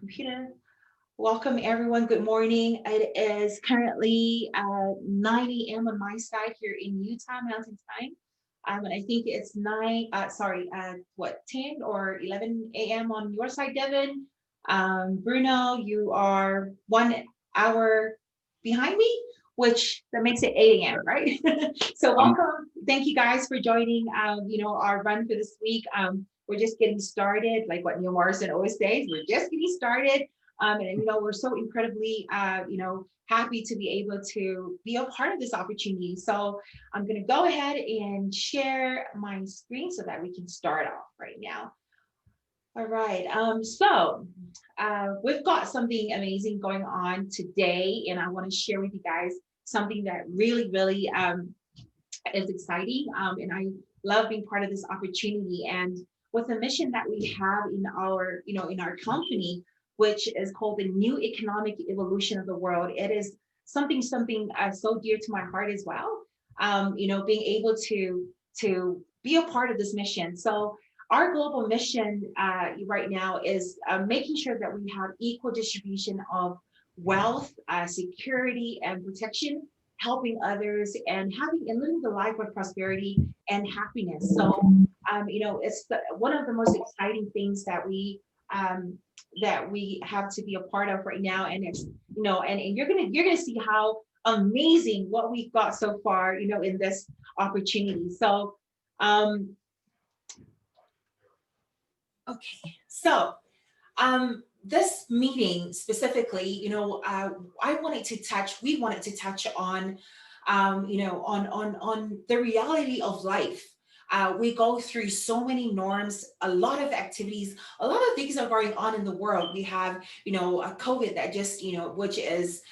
computer. Welcome everyone. Good morning. It is currently 9 a.m. on my side here in Utah Mountain Time. And I think it's 10 or 11 a.m. on your side, Devin. Bruno, you are 1 hour behind me, which that makes it 8 a.m., right? So Um, welcome. Thank you guys for joining, our run for this week. We're just getting started, like what Neil Morrison always says, we're just getting started. And we're so incredibly happy to be able to be a part of this opportunity. So I'm going to go ahead and share my screen so that we can start off right now. All right. We've got something amazing going on today, and I want to share with you guys something that really is exciting. And I love being part of this opportunity. And with the mission that we have in our company, which is called the New Economic Evolution of the World, it is something so dear to my heart as well. Being able to be a part of this mission. So our global mission right now is making sure that we have equal distribution of wealth, security, and protection, helping others, and living the life of prosperity and happiness. So, it's one of the most exciting things that we have to be a part of right now. And it's and you're gonna see how amazing what we've got so far, in this opportunity. So, um, okay, so this meeting specifically, we wanted to touch on, on the reality of life. We go through so many norms, a lot of activities, a lot of things are going on in the world. We have, a COVID that just, which is,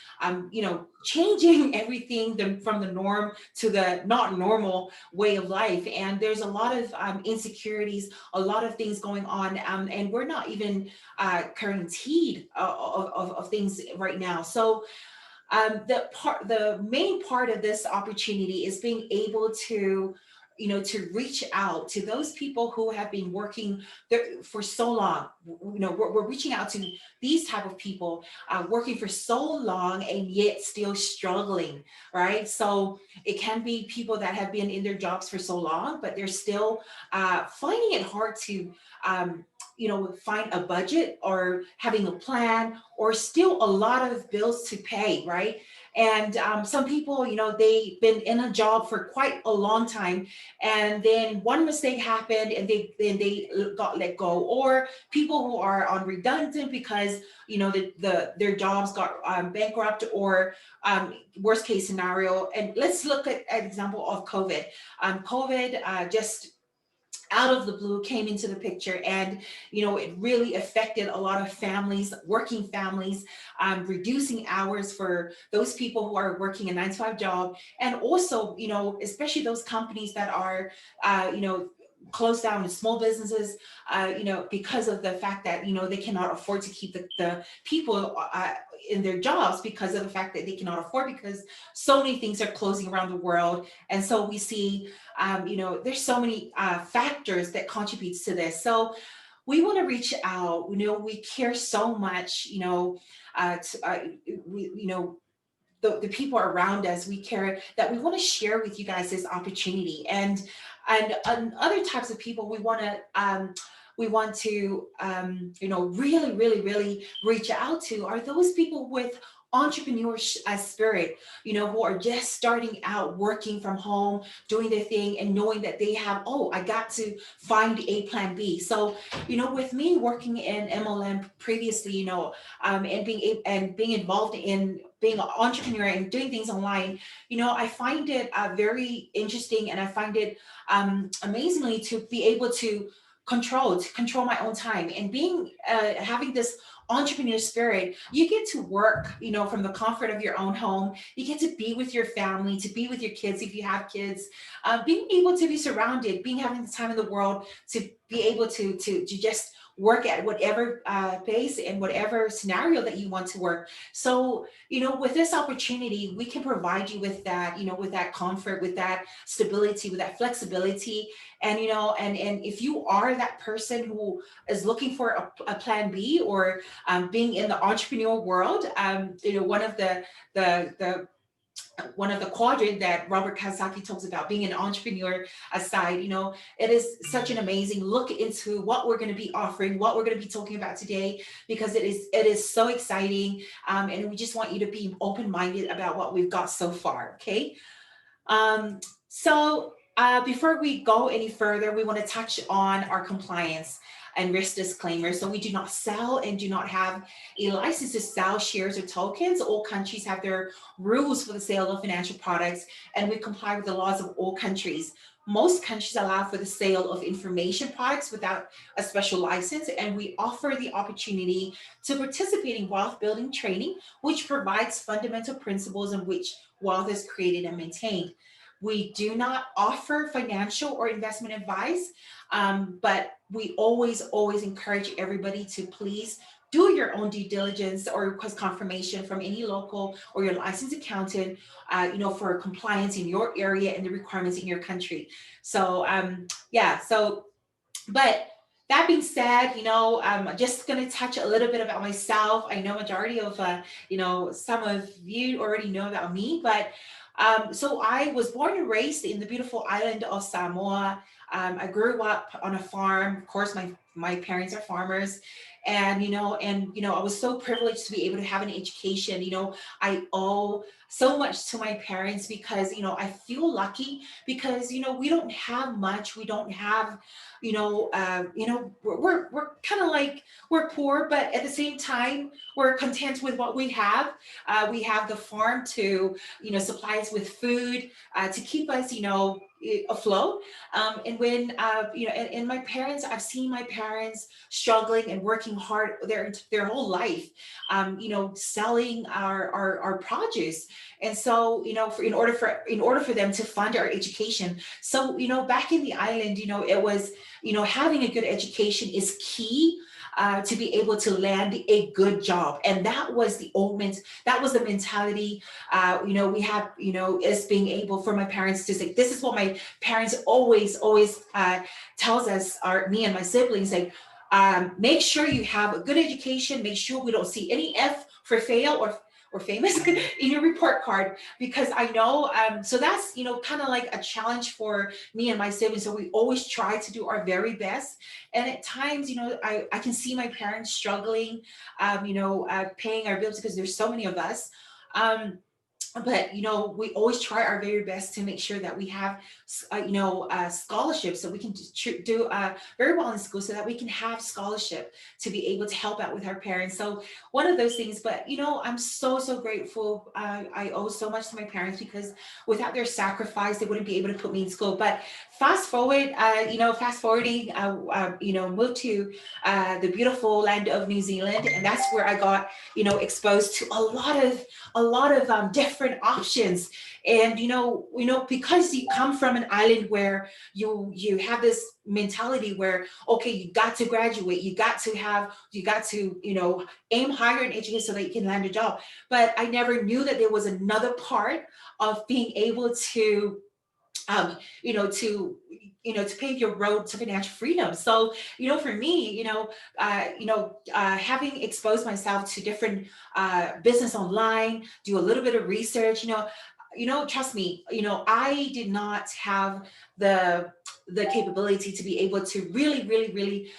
changing everything from the norm to the not normal way of life. And there's a lot of insecurities, a lot of things going on, and we're not even guaranteed of things right now. So the main part of this opportunity is being able to to reach out to those people who have been working there for so long. We're reaching out to these type of people working for so long and yet still struggling, right? So it can be people that have been in their jobs for so long, but they're still finding it hard to find a budget or having a plan, or still a lot of bills to pay, right? And some people, they've been in a job for quite a long time, and then one mistake happened and they got let go, or people who are on redundant because their jobs got bankrupt, or worst case scenario. And let's look at an example of COVID. COVID just out of the blue came into the picture, and it really affected a lot of families, working families, reducing hours for those people who are working a 9 to 5 job. And also, especially those companies that are closed down, in small businesses, because of the fact that they cannot afford to keep the people in their jobs, because of the fact that they cannot afford, because so many things are closing around the world. And so we see there's so many factors that contributes to this. So we want to reach out. We care so much, the people around us. We care that we want to share with you guys this opportunity. And other types of people we want to really reach out to are those people with entrepreneur spirit, who are just starting out, working from home, doing their thing, and knowing that they have, oh, I got to find a plan B. So, with me working in MLM previously, and being involved in being an entrepreneur and doing things online, I find it very interesting, and I find it amazingly to be able to control my own time. And being having this entrepreneur spirit, you get to work from the comfort of your own home. You get to be with your family, to be with your kids if you have kids, being able to be surrounded, having the time in the world to be able to just work at whatever pace and whatever scenario that you want to work. So, with this opportunity, we can provide you with that, with that comfort, with that stability, with that flexibility. And, and if you are that person who is looking for a plan B, or being in the entrepreneur world, one of the one of the quadrant that Robert Kiyosaki talks about, being an entrepreneur aside, it is such an amazing look into what we're going to be offering, what we're going to be talking about today, because it is so exciting. And we just want you to be open-minded about what we've got so far. Okay. So before we go any further, we want to touch on our compliance and risk disclaimer. So we do not sell and do not have a license to sell shares or tokens. All countries have their rules for the sale of financial products, and we comply with the laws of all countries. Most countries allow for the sale of information products without a special license, and we offer the opportunity to participate in wealth building training, which provides fundamental principles in which wealth is created and maintained. We do not offer financial or investment advice, but we always encourage everybody to please do your own due diligence or request confirmation from any local or your licensed accountant, for compliance in your area and the requirements in your country. So, yeah, so, but that being said, I'm just going to touch a little bit about myself. I know majority of, some of you already know about me, but so I was born and raised in the beautiful island of Samoa. I grew up on a farm. Of course, my parents are farmers, and I was so privileged to be able to have an education. I owe so much to my parents because I feel lucky because we don't have much. We don't have, we're kind of like we're poor, but at the same time we're content with what we have. We have the farm to supply us with food, to keep us afloat. And when and my parents, I've seen my parents struggling and working hard their whole life, selling our produce. And so in order for them to fund our education. So back in the island, it was having a good education is key, to be able to land a good job. And that was that was the mentality, we have, as being able for my parents to say, this is what my parents always tells us, me and my siblings, like, make sure you have a good education, make sure we don't see any F for fail or famous in your report card, because I know, so that's, kind of like a challenge for me and my siblings. So we always try to do our very best. And at times, I can see my parents struggling, paying our bills because there's so many of us. But we always try our very best to make sure that we have scholarships, so we can do very well in school, so that we can have scholarship to be able to help out with our parents. So one of those things. But I'm so grateful. I owe so much to my parents, because without their sacrifice they wouldn't be able to put me in school. But fast forwarding, moved to the beautiful land of New Zealand, and that's where I got exposed to a lot of different options. And because you come from an island where you have this mentality where, okay, you got to graduate, you got to aim higher in education so that you can land a job. But I never knew that there was another part of being able to to pave your road to financial freedom. So, for me, having exposed myself to different business online, do a little bit of research, trust me, I did not have the capability to be able to really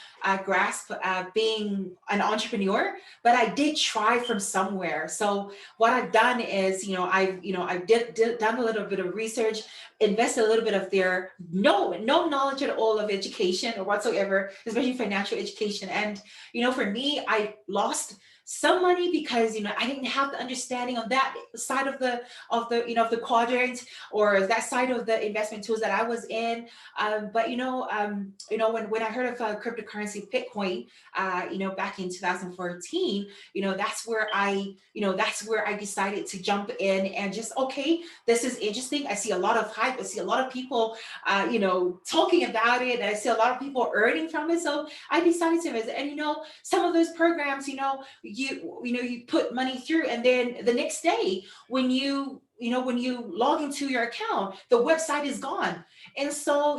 grasp being an entrepreneur, but I did try from somewhere. So what I've done is, I've done a little bit of research, invested a little bit of their no knowledge at all of education or whatsoever, especially financial education. And for me, I lost some money because I didn't have the understanding on that side of the quadrant, or that side of the investment tools that I was in. But when I heard of cryptocurrency Bitcoin, back in 2014, that's where I decided to jump in and just, okay, this is interesting. I see a lot of hype. I see a lot of people, talking about it. And I see a lot of people earning from it. So I decided to visit. And some of those programs, you put money through, and then the next day, when you log into your account, the website is gone. And so,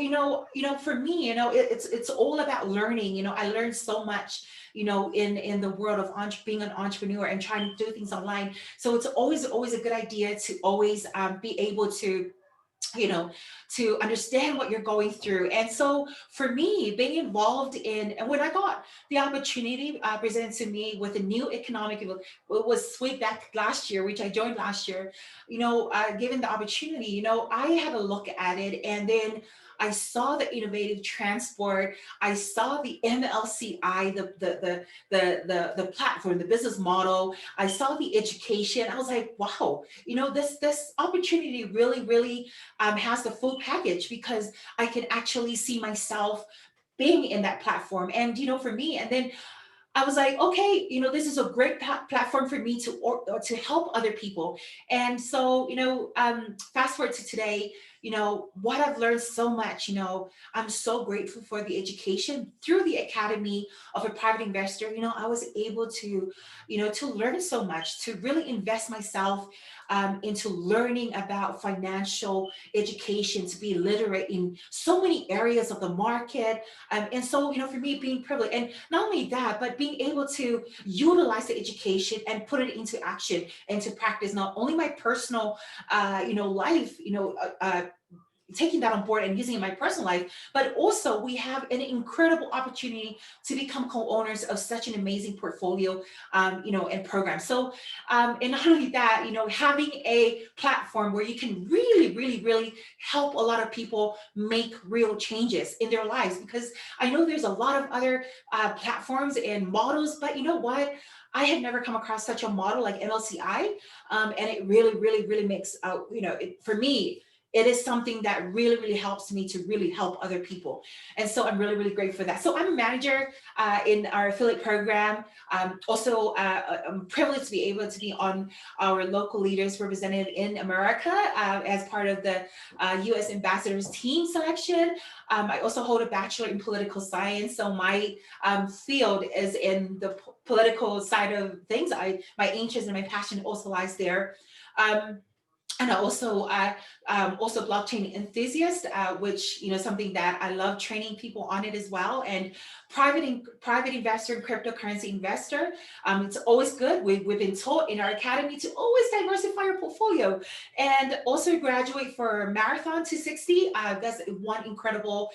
for me, it's all about learning. I learned so much, in the world of being an entrepreneur and trying to do things online. So it's always a good idea to always be able to you know to understand what you're going through. And so for me, being involved in, and when I got the opportunity presented to me with a new economic, it was way back last year, which I joined last year, given the opportunity, I had a look at it, and then I saw the innovative transport. I saw the MLCI, the platform, the business model. I saw the education. I was like, wow, this opportunity really has the full package, because I can actually see myself being in that platform. And for me, and then I was like, okay, this is a great platform for me or to help other people. And so, fast forward to today, what I've learned so much, I'm so grateful for the education through the Academy of a Private Investor. I was able to, to learn so much, to really invest myself into learning about financial education, to be literate in so many areas of the market. And so, for me, being privileged, and not only that, but being able to utilize the education and put it into action and to practice not only my personal, life, taking that on board and using it in my personal life, but also we have an incredible opportunity to become co-owners of such an amazing portfolio, and program. So, and not only that, having a platform where you can really help a lot of people make real changes in their lives, because I know there's a lot of other platforms and models, but you know what? I had never come across such a model like MLCI, and it really makes, for me, it is something that really helps me to really help other people. And so I'm really grateful for that. So I'm a manager in our affiliate program. Also, I'm privileged to be able to be on our local leaders representative in America as part of the U.S. Ambassadors team selection. I also hold a bachelor in political science. So my field is in the political side of things. My interest and my passion also lies there. And I also blockchain enthusiast, which something that I love training people on it as well. And private investor and cryptocurrency investor. It's always good. We've been taught in our academy to always diversify your portfolio, and also graduate for Marathon 260. That's one incredible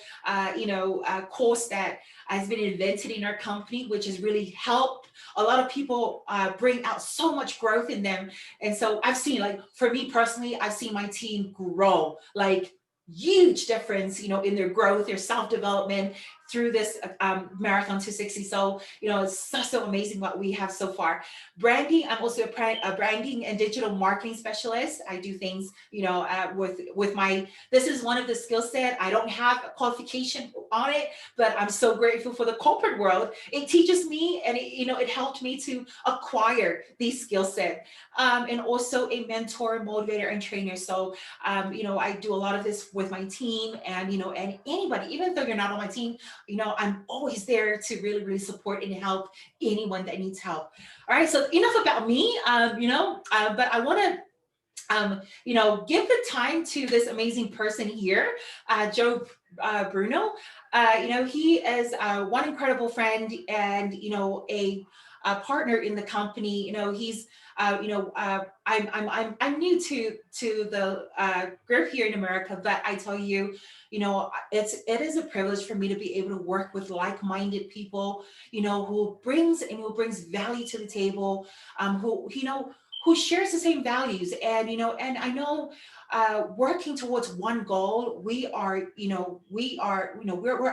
course that has been invented in our company, which has really helped a lot of people bring out so much growth in them. And so I've seen, like, for me personally, I've seen my team grow, like, huge difference, in their growth, their self-development through this Marathon 260. So, it's so amazing what we have so far. Branding, I'm also a branding and digital marketing specialist. I do things, with my, this is one of the skill set. I don't have a qualification on it, but I'm so grateful for the corporate world. It teaches me, and it helped me to acquire these skill set. And also a mentor, motivator, and trainer. So, I do a lot of this with my team, and, and anybody, even though you're not on my team, I'm always there to really support and help anyone that needs help. All right, so enough about me, but I want to give the time to this amazing person here, Joe Bruno. He is one incredible friend, and a partner in the company. He's I'm new to the group here in America, but I tell you, it is a privilege for me to be able to work with like-minded people, who brings value to the table, who shares the same values. And and I know, working towards one goal, we're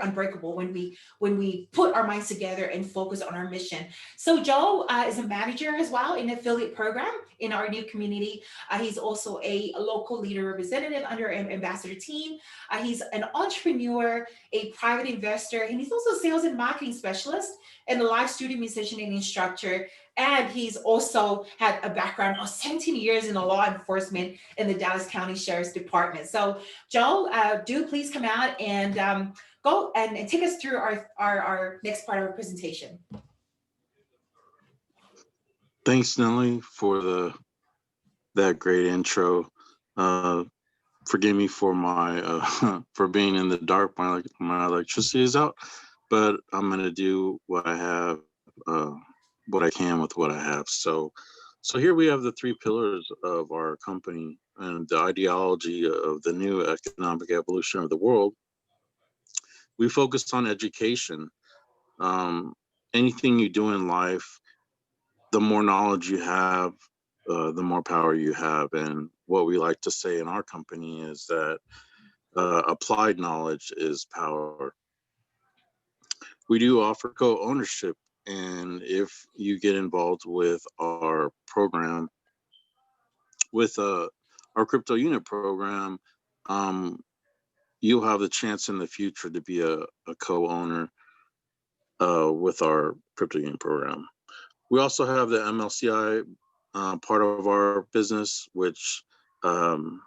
unbreakable when we put our minds together and focus on our mission. So Joe is a manager as well in the affiliate program in our new community. He's also a local leader representative under an ambassador team. He's an entrepreneur, a private investor, and he's also a sales and marketing specialist and a live studio musician and instructor. And he's also had a background of 17 years in the law enforcement in the Dallas County Sheriff's Department. So, Joe, do please come out and go and take us through our next part of our presentation. Thanks, Nelly, for that great intro. Uh, Forgive me for my for being in the dark. My electricity is out, but I'm gonna do what I have, what I can with what I have. So here we have the three pillars of our company and the ideology of the new economic evolution of the world. We focus on education. Um, Anything you do in life, the more knowledge you have, the more power you have. And what we like to say in our company is that applied knowledge is power. We do offer co-ownership, and if you get involved with our program, with our crypto unit program, um, you'll have the chance in the future to be a co-owner with our crypto unit program. We also have the MLCI part of our business, which um,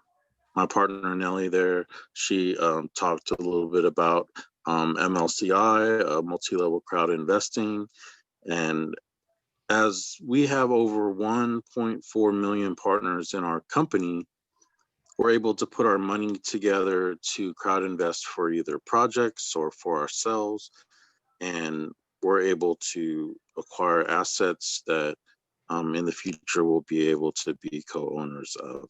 my partner Nelly there, she talked a little bit about MLCI, multi-level crowd investing. And as we have over 1.4 million partners in our company, we're able to put our money together to crowd invest for either projects or for ourselves. And we're able to acquire assets that in the future we'll be able to be co-owners of.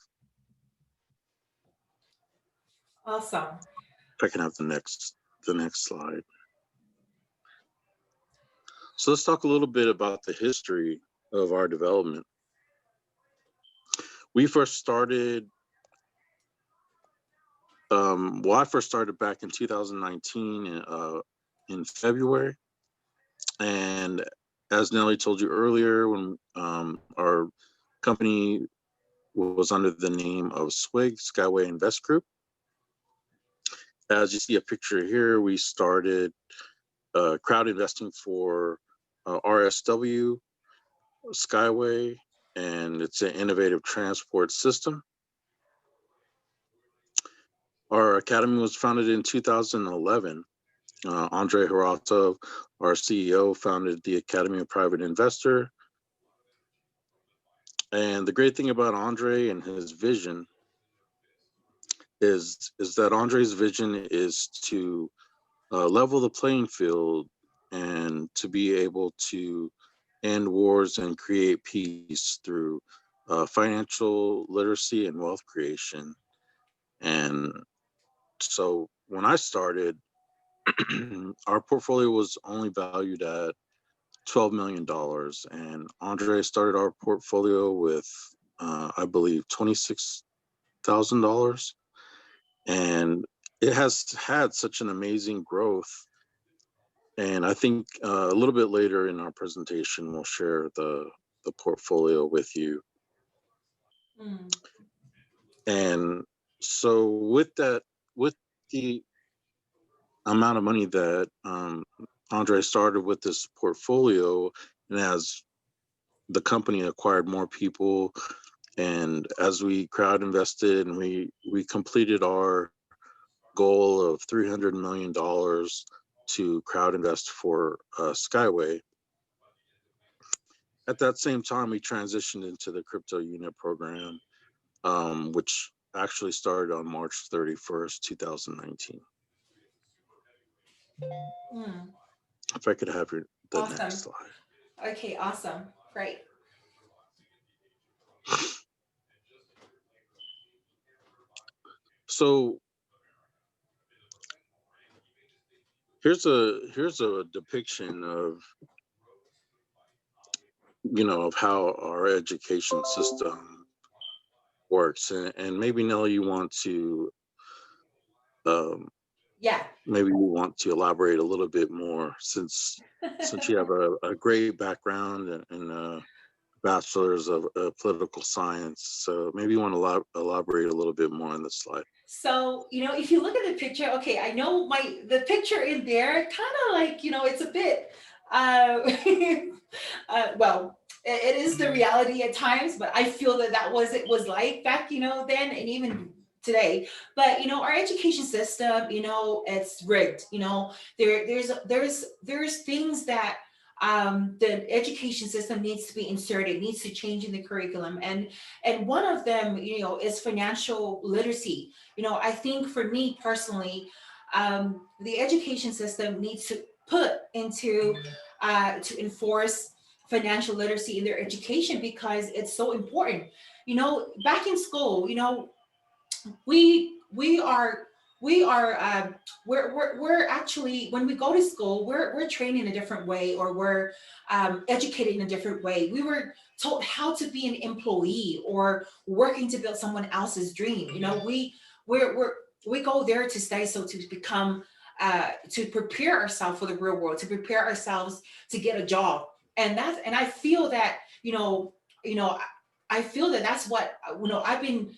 Awesome. If I can have the next slide. So let's talk a little bit about the history of our development. We first started, I first started back in 2019 in February. And as Nelly told you earlier, when our company was under the name of SWIG, Skyway Invest Group. As you see a picture here, we started crowd investing for RSW, Skyway, and it's an innovative transport system. Our academy was founded in 2011. Andre Haratov, our CEO, founded the Academy of Private Investor. And the great thing about Andre and his vision is that Andre's vision is to level the playing field and to be able to end wars and create peace through financial literacy and wealth creation. And so when I started, our portfolio was only valued at $12 million. And Andre started our portfolio with, I believe, $26,000. And it has had such an amazing growth. And I think a little bit later in our presentation, we'll share the portfolio with you. Mm. And so with the amount of money that Andre started with this portfolio, and as the company acquired more people, and as we crowd invested and we completed our goal of $300 million to crowd invest for Skyway. At that same time, we transitioned into the crypto unit program, which actually started on March 31st, 2019. Mm. If I could have the next Awesome. slide. Okay, awesome. Great. So here's a depiction of of how our education system works. And maybe, Nelly, you want to um, Yeah. maybe you want to elaborate a little bit more, since you have a great background and a bachelor's of political science. So maybe you want to elaborate a little bit more on this slide. So, if you look at the picture, okay, I know the picture in there kind of like, it's a bit, uh, well, it is the reality at times, but I feel that it was like back, then and even today. But, our education system, it's rigged, there's things that the education system needs to be inserted, needs to change in the curriculum. And one of them, is financial literacy. I think for me personally, the education system needs to put into to enforce financial literacy in their education because it's so important. Back in school, we are we are we're actually, when we go to school, we're trained in a different way, or we're educated in a different way. We were told how to be an employee or working to build someone else's dream. We're we go there to study, so to become to prepare ourselves for the real world, to prepare ourselves to get a job. And I feel that, you know I feel that that's what, I've been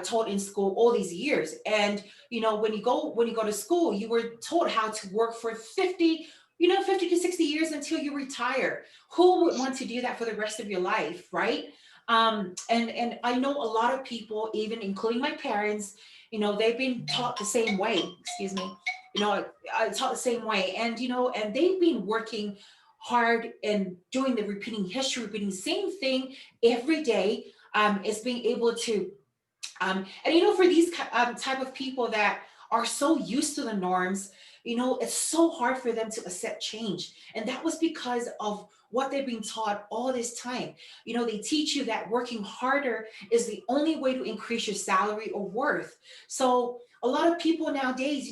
taught in school all these years. And when you go to school, you were taught how to work for 50 to 60 years until you retire. Who would want to do that for the rest of your life, right? And I know a lot of people, even including my parents, they've been taught the same way. Excuse me. Taught the same way, and and they've been working hard and doing the repeating history, repeating the same thing every day. Is being able to and for these type of people that are so used to the norms, it's so hard for them to accept change. And that was because of what they've been taught all this time. They teach you that working harder is the only way to increase your salary or worth. So a lot of people nowadays,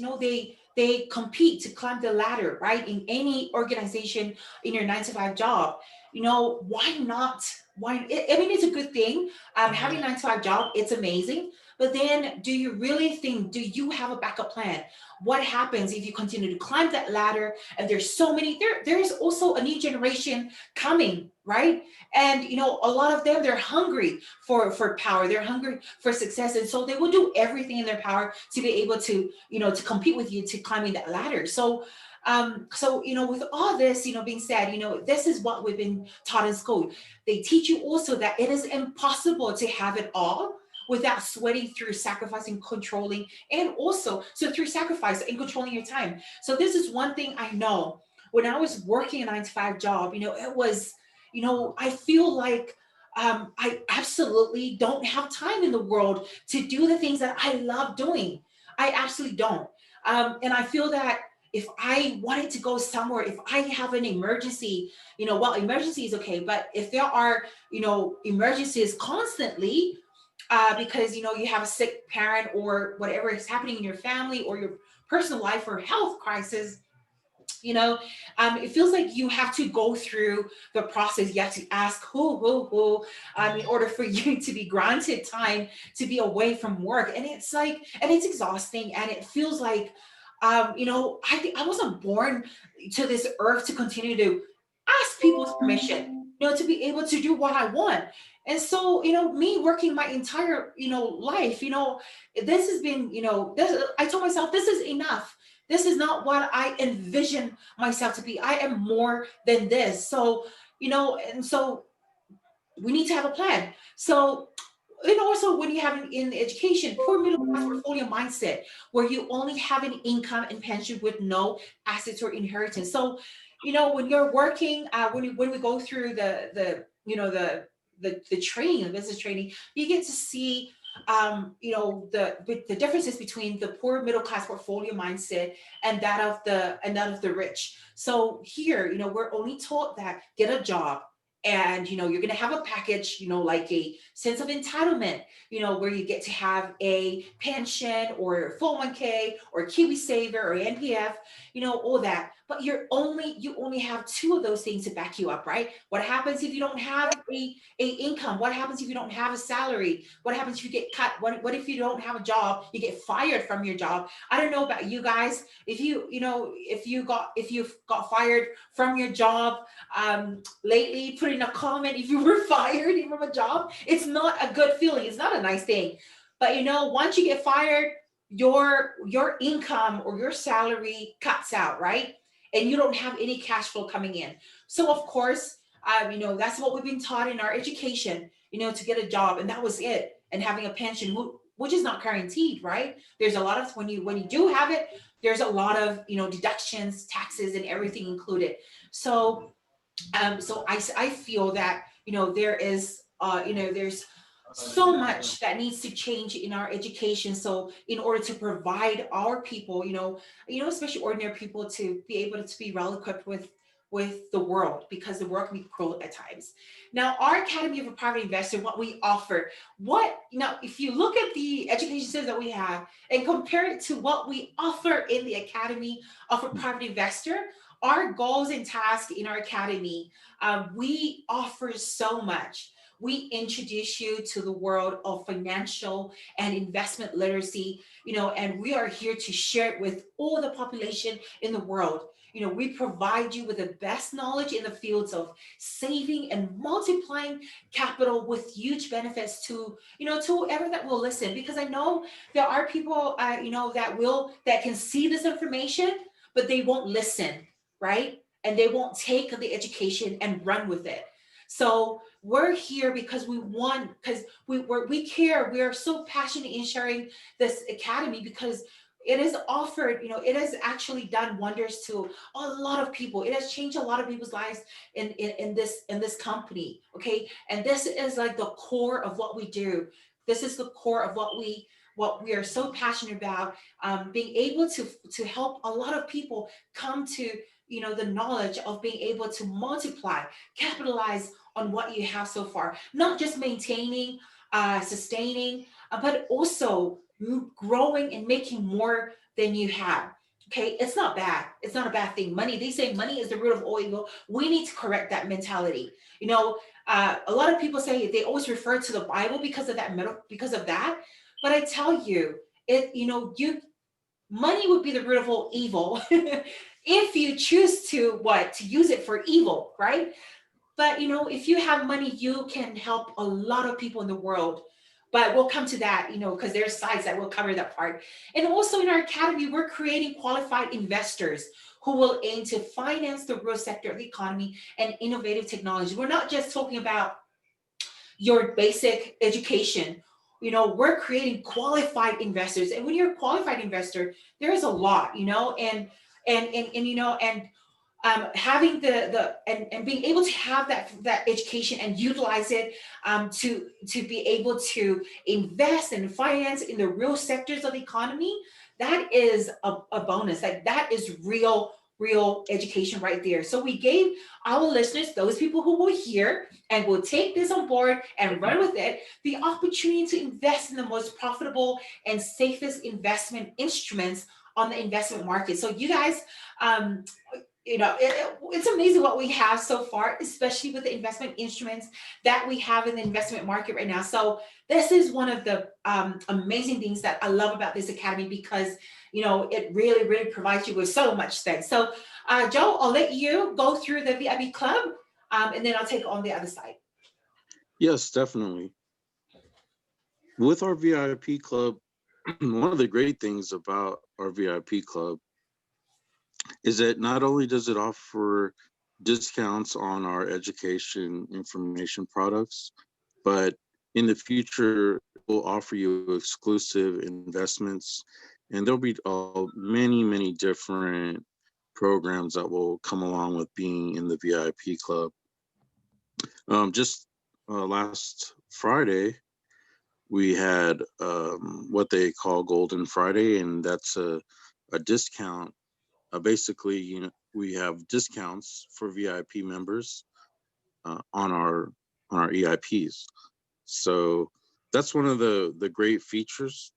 they compete to climb the ladder, right? In any organization, in your 9 to 5 job. Why not? I mean, it's a good thing. Having a 9 to 5 job, it's amazing. But then, do you have a backup plan? What happens if you continue to climb that ladder? And there's so many, there's also a new generation coming, right? And a lot of them, they're hungry for power. They're hungry for success. And so they will do everything in their power to be able to, to compete with you, to climbing that ladder. So with all this, being said, this is what we've been taught in school. They teach you also that it is impossible to have it all without sweating through, sacrificing, controlling, and also so through sacrifice and controlling your time. So this is one thing I know. When I was working a 9 to 5 job, it was, I feel like I absolutely don't have time in the world to do the things that I love doing. I absolutely don't. And I feel that if I wanted to go somewhere, if I have an emergency, well, emergency is okay, but if there are, emergencies constantly, because you have a sick parent or whatever is happening in your family or your personal life or health crisis, you know it feels like you have to go through the process. You have to ask who in order for you to be granted time to be away from work. And it's like, and it's exhausting, and it feels like I think I wasn't born to this earth to continue to ask people's permission, to be able to do what I want. And so, me working my entire, life, this has been, I told myself, this is enough. This is not what I envision myself to be. I am more than this. So, and so we need to have a plan. So, and also when you have in education, poor middle class portfolio mindset, where you only have an income and pension with no assets or inheritance. So, when you're working, when we go through the training, the business training, you get to see the differences between the poor middle class portfolio mindset and that of the rich. So here, we're only taught that get a job, and you're going to have a package, like a sense of entitlement, where you get to have a pension or 401k or kiwi saver or npf, all that. but you only have two of those things to back you up, right? What happens if you don't have a income? What happens if you don't have a salary? What happens if you get cut? What if you don't have a job, you get fired from your job? I don't know about you guys, if you've got fired from your job lately, put in a comment if you were fired from a job. It's not a good feeling, it's not a nice thing. But once you get fired, your income or your salary cuts out, right? And you don't have any cash flow coming in. So of course, that's what we've been taught in our education, to get a job, and that was it. And having a pension, which is not guaranteed, right? There's a lot of, when you do have it, there's a lot of deductions, taxes, and everything included. So I feel that there's so much that needs to change in our education. So in order to provide our people, especially ordinary people, to be able to be well equipped with the world, because the world can be cruel at times. Now, our Academy of a Private Investor, what we offer, if you look at the education system that we have and compare it to what we offer in the Academy of a Private Investor, our goals and tasks in our academy, we offer so much. We introduce you to the world of financial and investment literacy, and we are here to share it with all the population in the world. We provide you with the best knowledge in the fields of saving and multiplying capital, with huge benefits to whoever that will listen. Because I know there are people, that can see this information, but they won't listen, right? And they won't take the education and run with it. So we're here because we care. We are so passionate in sharing this academy, because it is offered, it has actually done wonders to a lot of people. It has changed a lot of people's lives in this company. Okay. And this is like the core of what we do. This is the core of what we are so passionate about, being able to help a lot of people come to the knowledge of being able to multiply, capitalize on what you have so far, not just maintaining, sustaining, but also growing and making more than you have. Okay, it's not bad. It's not a bad thing. Money, they say money is the root of all evil. We need to correct that mentality. A lot of people say they always refer to the Bible because of that. But I tell you, money would be the root of all evil if you choose to use it for evil, right? But if you have money, you can help a lot of people in the world. But we'll come to that, because there's sides that will cover that part. And also in our academy, we're creating qualified investors who will aim to finance the real sector of the economy and innovative technology. We're not just talking about your basic education. We're creating qualified investors. And when you're a qualified investor, there is a lot, and having and being able to have that education and utilize it, to be able to invest and finance in the real sectors of the economy. That is a bonus. Like, that is real education right there. So we gave our listeners, those people who will hear and will take this on board and run with it, the opportunity to invest in the most profitable and safest investment instruments on the investment market. So you guys, it's amazing what we have so far, especially with the investment instruments that we have in the investment market right now. So this is one of the amazing things that I love about this academy, because it really provides you with so much things. So Joe, I'll let you go through the VIP club, and then I'll take on the other side. Yes, definitely. With our VIP club, one of the great things about our VIP club is that not only does it offer discounts on our education information products, but in the future, it will offer you exclusive investments. And there'll be many different programs that will come along with being in the VIP club. Just last Friday, we had what they call Golden Friday, and that's a discount. Basically, we have discounts for VIP members on our EIPs. So that's one of the great features.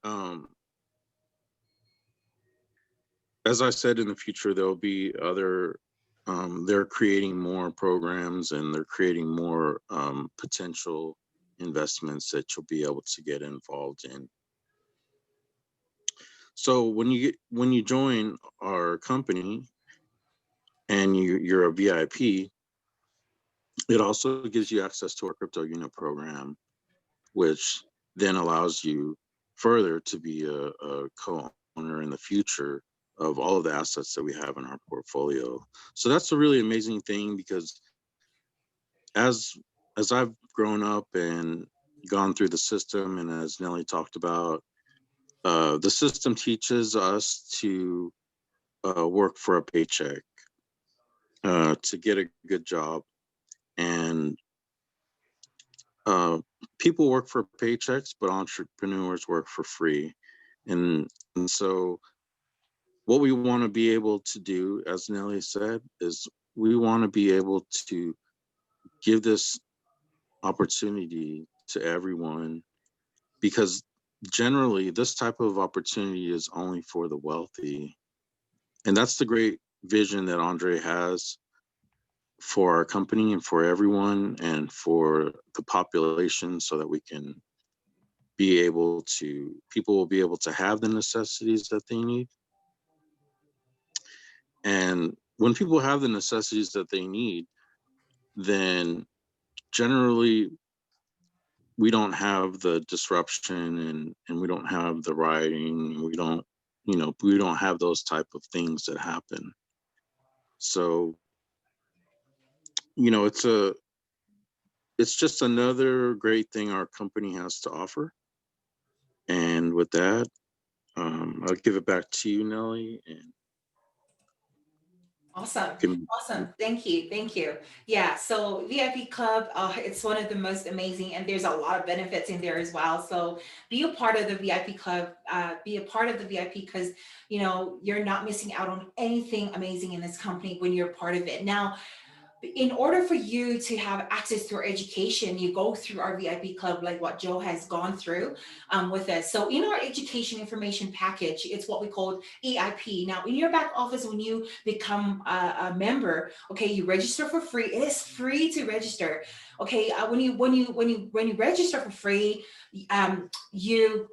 Um, as I said, in the future, there'll be other, they're creating more programs and they're creating more potential investments that you'll be able to get involved in. So when you join our company and you're a VIP, it also gives you access to our crypto unit program, which then allows you further to be a co-owner in the future of all of the assets that we have in our portfolio. So that's a really amazing thing, because as I've grown up and gone through the system, and as Nelly talked about, the system teaches us to work for a paycheck, to get a good job, and uh, people work for paychecks, but entrepreneurs work for free. And so what we want to be able to do, as Nelly said, is we want to be able to give this opportunity to everyone, because generally this type of opportunity is only for the wealthy. And that's the great vision that Andre has for our company and for everyone and for the population, so that we can be able to, people will be able to have the necessities that they need. And when people have the necessities that they need, then generally we don't have the disruption, and we don't have the rioting. We don't, we don't have those type of things that happen. So, it's it's just another great thing our company has to offer. And with that, I'll give it back to you, Nelly, and Awesome. can. Awesome. Thank you. Thank you. Yeah. So VIP Club, it's one of the most amazing, and there's a lot of benefits in there as well. So be a part of the VIP Club, be a part of the VIP, because, you're not missing out on anything amazing in this company when you're part of it. Now, in order for you to have access to our education, you go through our VIP club, like what Joe has gone through with us. So in our education information package, it's what we call EIP. Now, in your back office, when you become a member, okay, you register for free. It is free to register. Okay, when you register for free, you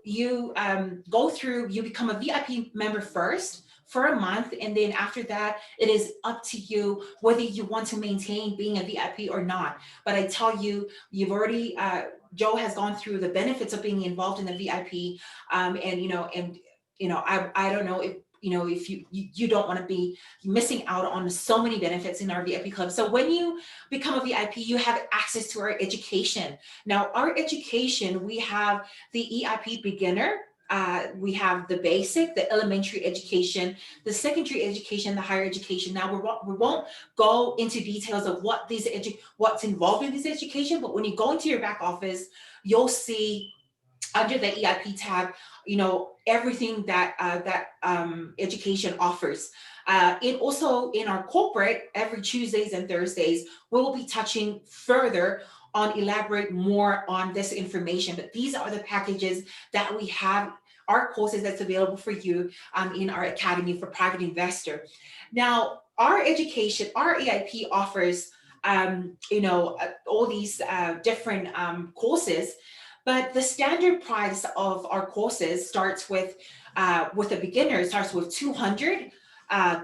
go through. You become a VIP member first for a month, and then after that, it is up to you whether you want to maintain being a VIP or not. But I tell you, you've already Joe has gone through the benefits of being involved in the VIP, I don't know if if you don't want to be missing out on so many benefits in our VIP club. So when you become a VIP, you have access to our education. Now, our education, we have the EIP beginner, we have the basic, the elementary education, the secondary education, the higher education. Now, we won't go into details of what's involved in this education, but when you go into your back office, you'll see under the EIP tab, everything that education offers. It also, in our corporate, every Tuesdays and Thursdays, we'll be touching further on, elaborate more on this information. But these are the packages that we have, our courses that's available for you in our Academy for Private Investor. Now, our education, our EIP offers, all these different courses, but the standard price of our courses starts with a beginner, it starts with 200,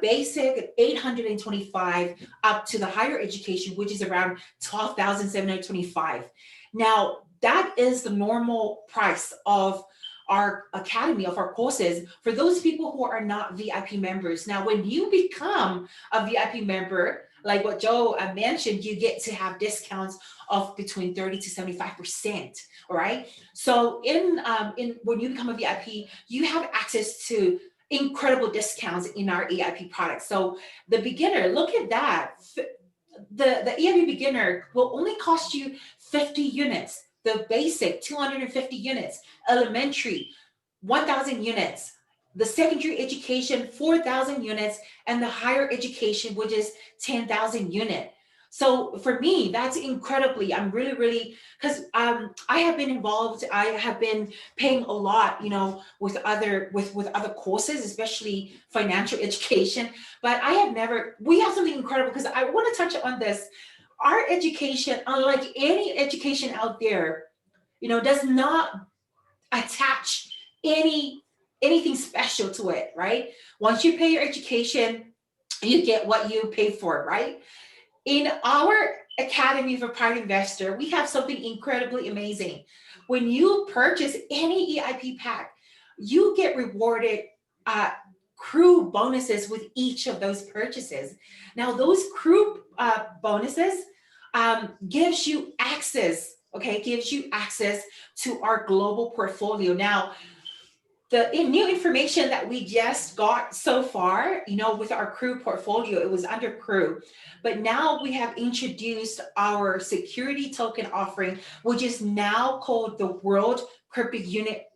basic 825, up to the higher education, which is around 12,725. Now, that is the normal price of our academy, of our courses, for those people who are not VIP members. Now, when you become a VIP member, like what Joe mentioned, you get to have discounts of between 30 to 75%. All right. So in when you become a VIP, you have access to incredible discounts in our EIP products. So the beginner, look at that. The EIP beginner will only cost you 50 units. The basic, 250 units. Elementary, 1,000 units. The secondary education, 4,000 units, and the higher education, which is 10,000 unit. So for me, that's incredibly, I'm really, really, because I have been involved, I have been paying a lot, with other courses, especially financial education. But I have never, we have something incredible because I want to touch on this. Our education, unlike any education out there, does not attach any anything special to it, right? Once you pay your education, you get what you pay for, right? In our Academy for Private Investor, we have something incredibly amazing. When you purchase any EIP pack, you get rewarded uh, crew bonuses with each of those purchases. Now, those crew bonuses gives you access, okay, gives you access to our global portfolio. Now, the new information that we just got so far, with our crew portfolio, it was under crew. But now we have introduced our security token offering, which is now called the World Crypto Unit.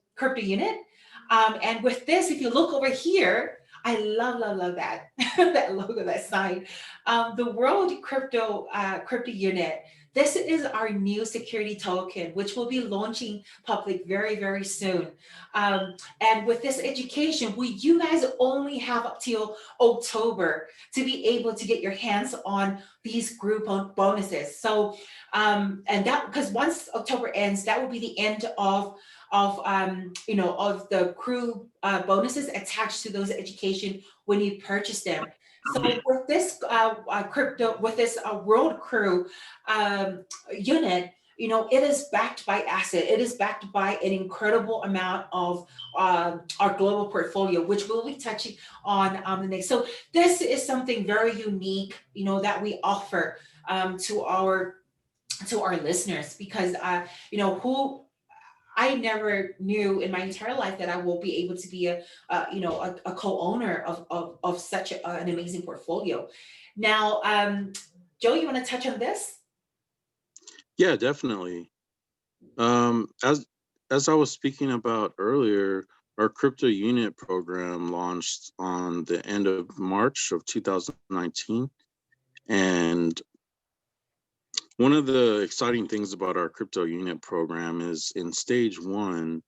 And with this, if you look over here, I love, love, love that, that logo, that sign. The World Crypto Unit. This is our new security token, which will be launching public very, very soon. And with this education, you guys only have up till October to be able to get your hands on these group bonuses. So, and that, because once October ends, that will be the end of the crew bonuses attached to those education when you purchase them. So with this with this World Crew unit, it is backed by asset. It is backed by an incredible amount of our global portfolio, which we'll be touching on the next. So this is something very unique, that we offer to our listeners, because who I never knew in my entire life that I will be able to be a co-owner of such an amazing portfolio. Now, Joe, you want to touch on this? Yeah, definitely. As I was speaking about earlier, our crypto unit program launched on the end of March of 2019. And one of the exciting things about our crypto unit program is in stage one,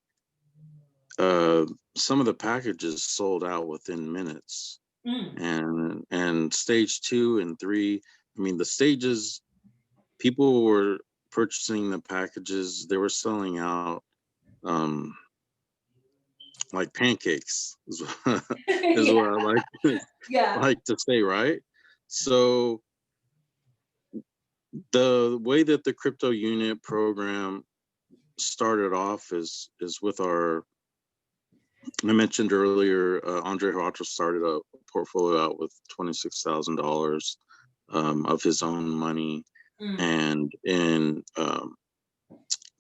uh, some of the packages sold out within minutes. Mm. And stage two and three, I mean, the stages, people were purchasing the packages, they were selling out um, like pancakes, is what Yeah, I like yeah. like to say, right? So the way that the crypto unit program started off is with our, I mentioned earlier, Andre Huacho started a portfolio out with $26,000 of his own money. Mm. And in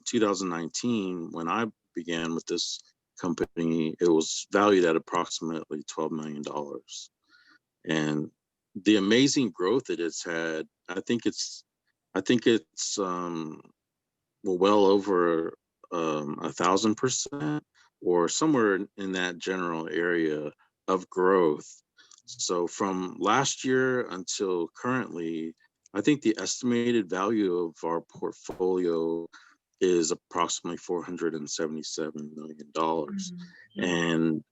2019, when I began with this company, it was valued at approximately $12 million. And the amazing growth that it's had, I think it's well over 1,000%, or somewhere in that general area of growth. So from last year until currently, I think the estimated value of our portfolio is approximately $477 million. Mm. Mm. And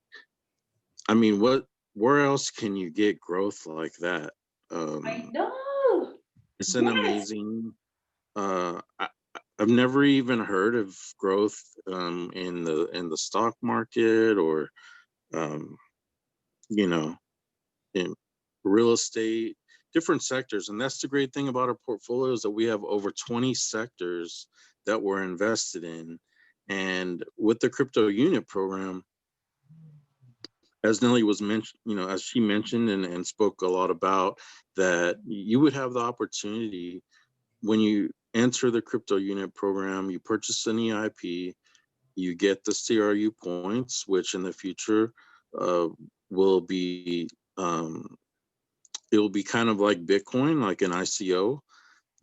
I mean, where else can you get growth like that? I Um, know. it's an Yes. amazing. I've never even heard of growth in the stock market, or um, you know in real estate, different sectors. And that's the great thing about our portfolio, is that we have over 20 sectors that we're invested in. And with the crypto unit program, as Nelly was mentioned, as she mentioned and spoke a lot about, that you would have the opportunity when you enter the crypto unit program, you purchase an EIP, you get the CRU points, which in the future uh, will be it will be kind of like Bitcoin, like an ICO,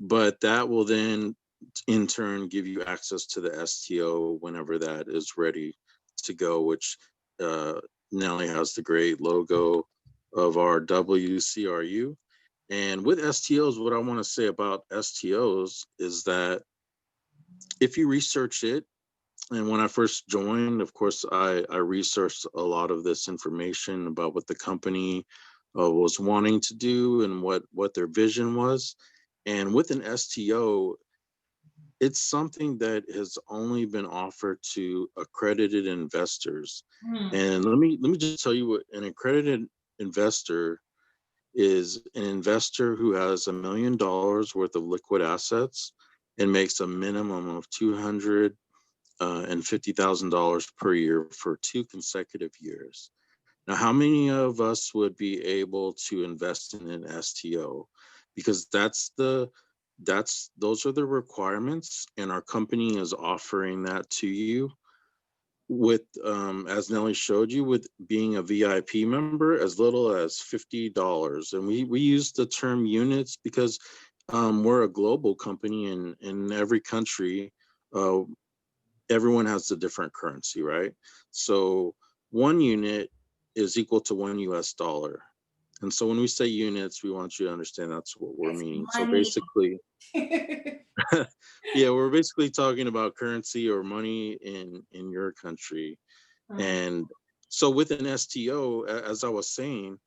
but that will then in turn give you access to the STO whenever that is ready to go, which uh, Nelly has the great logo of our WCRU. And with STOs, what I want to say about STOs is that if you research it, and when I first joined, of course, I researched a lot of this information about what the company was wanting to do and what their vision was. And with an STO, it's something that has only been offered to accredited investors. Mm, And let me just tell you what an accredited investor is: an investor who has $1 million worth of liquid assets and makes a minimum of 200 and $50,000 per year for 2 consecutive years. Now, how many of us would be able to invest in an STO? Because that's those are the requirements, and our company is offering that to you with, as Nelly showed you, with being a VIP member as little as $50. And we use the term units because we're a global company, and in every country, uh, everyone has a different currency, right? So 1 unit is equal to $1. And so when we say units, we want you to understand that's what we're it's meaning. So money. basically, yeah, we're basically talking about currency or money in your country. Mm, And so with an STO, as I was saying,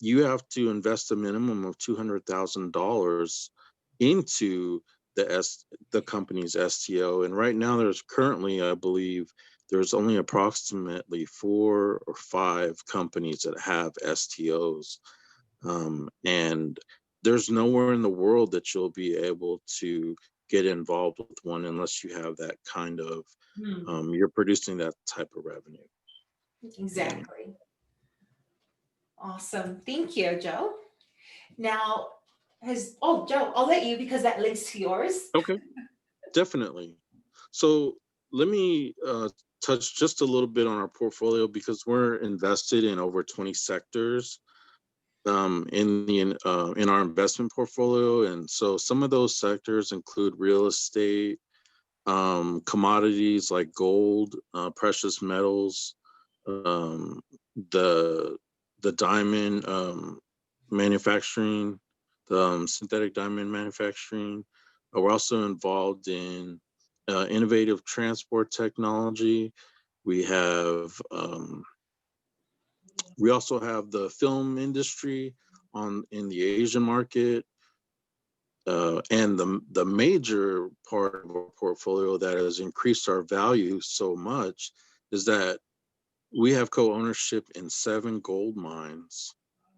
you have to invest a minimum of $200,000 into the company's STO. And right now, there's currently, I believe, there's only approximately 4 or 5 companies that have STOs, and there's nowhere in the world that you'll be able to get involved with one unless you have that kind of, mm, you're producing that type of revenue. And exactly. Awesome. Thank you, Joe. Now, Joe, I'll let you because that links to yours. okay, definitely. So let me touch just a little bit on our portfolio because we're invested in over 20 sectors in our investment portfolio, and so some of those sectors include real estate, commodities like gold, precious metals, um, the diamond manufacturing, the synthetic diamond manufacturing. We're also involved in innovative transport technology. We have we also have the film industry on in the Asian market, and the major part of our portfolio that has increased our value so much is that we have co-ownership in 7 gold mines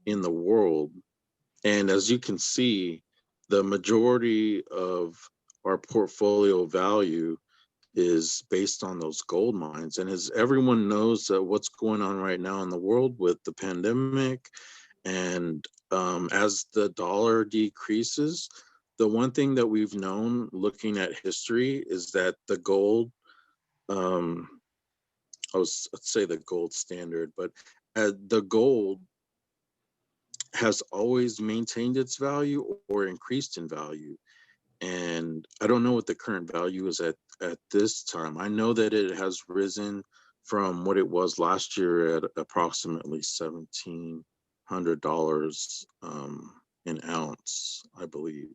in the world. And as you can see, the majority of our portfolio value is based on those gold mines. And as everyone knows, what's going on right now in the world with the pandemic, and as the dollar decreases, the one thing that we've known looking at history is that the gold, um, let's say the gold standard, but the gold has always maintained its value or increased in value. And I don't know what the current value is at this time. I know that it has risen from what it was last year at approximately $1,700 an ounce, I believe.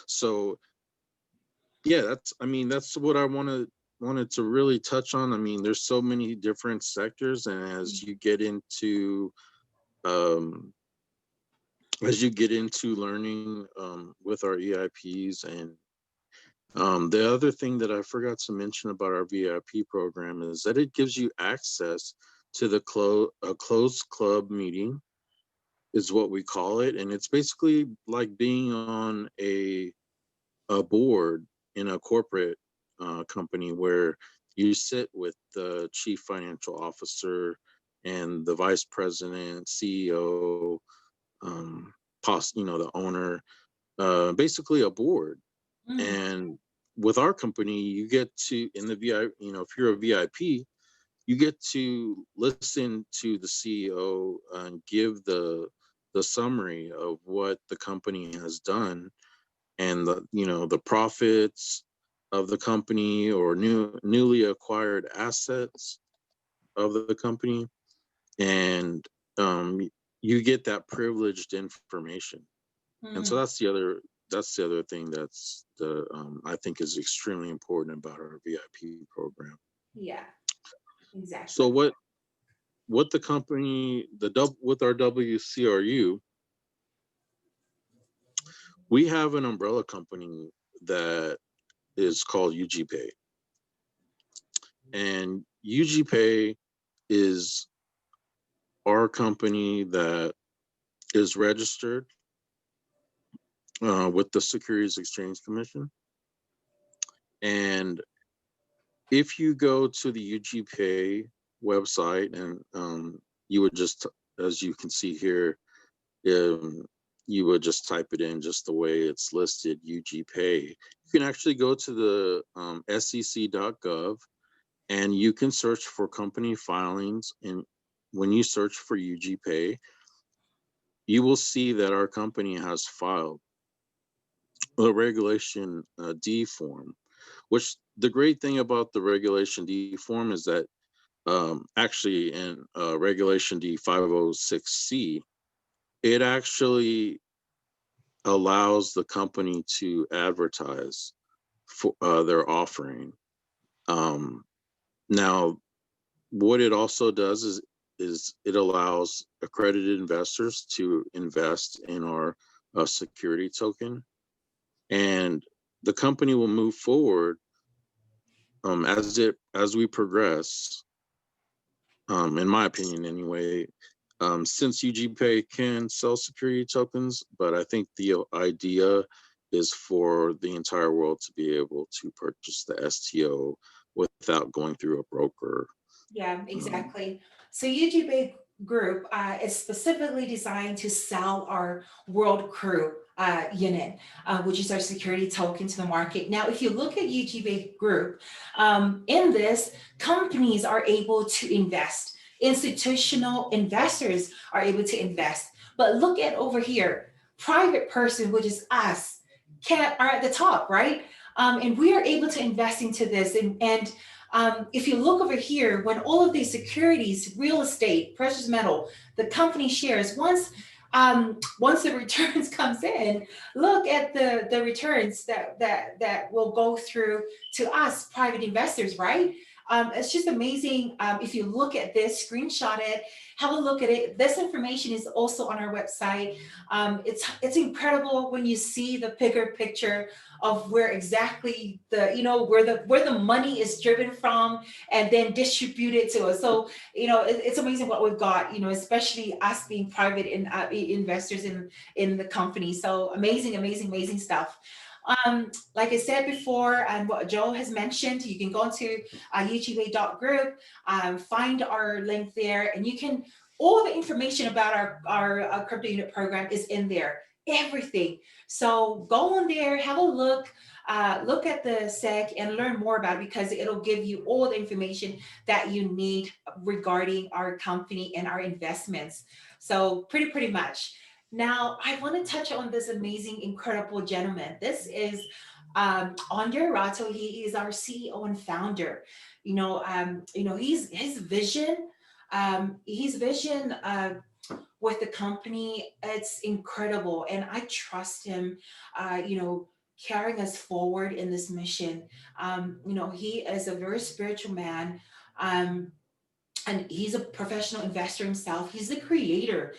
So yeah, that's what I wanted to really touch on. I mean, there's so many different sectors, and um, as you get into learning with our EIPs, and the other thing that I forgot to mention about our VIP program is that it gives you access to a closed club meeting, is what we call it, and it's basically like being on a board in a corporate company where you sit with the chief financial officer and the vice president, CEO, the owner, basically a board. Mm, And with our company, you get to, in the VIP, if you're a VIP, you get to listen to the CEO and give the summary of what the company has done, and the profits of the company or newly acquired assets of the company. And you get that privileged information. And so Mhm. that's the other thing that's the I think is extremely important about our VIP program. Yeah, exactly. So what the company with our WCRU, we have an umbrella company that is called UGPay, and UGPay is our company that is registered with the Securities Exchange Commission. And if you go to the UGPay website and you would just, as you can see here, um, you would just type it in just the way it's listed, UGPay. You can actually go to the sec.gov and you can search for company filings. And when you search for UGPay, you will see that our company has filed a Regulation D form, which the great thing about the Regulation D form is that actually in Regulation D 506C, it actually allows the company to advertise for their offering. Um, Now, what it also does is it allows accredited investors to invest in our security token, and the company will move forward as we progress. In my opinion, anyway, since UGPay can sell security tokens, but I think the idea is for the entire world to be able to purchase the STO without going through a broker. Yeah, Um, exactly. So UGB Group is specifically designed to sell our World Crew unit, which is our security token to the market. Now, if you look at UGB Group, in this, companies are able to invest. Institutional investors are able to invest. But look at over here, private person, which is us, can are at the top, right? And we are able to invest into this, and if you look over here, when all of these securities, real estate, precious metal, the company shares, once the returns comes in, look at the returns that will go through to us private investors, right? It's just amazing. If you look at this, screenshot it, have a look at it. This information is also on our website. It's incredible when you see the bigger picture of where exactly where the money is driven from and then distributed to us. So it's amazing what we've got. Especially us being private investors in the company. So amazing, amazing, amazing stuff. Like I said before, and what Joe has mentioned, you can go to UGA.group, find our link there, and you can, all the information about our crypto unit program is in there. Everything. So go on there, have a look at the SEC and learn more about it because it'll give you all the information that you need regarding our company and our investments. So pretty much. Now, I want to touch on this amazing, incredible gentleman. This is Andre Rato. He is our CEO and founder. He's his vision. His vision with the company, it's incredible, and I trust him. Carrying us forward in this mission. He is a very spiritual man. Um, and he's a professional investor himself. He's the creator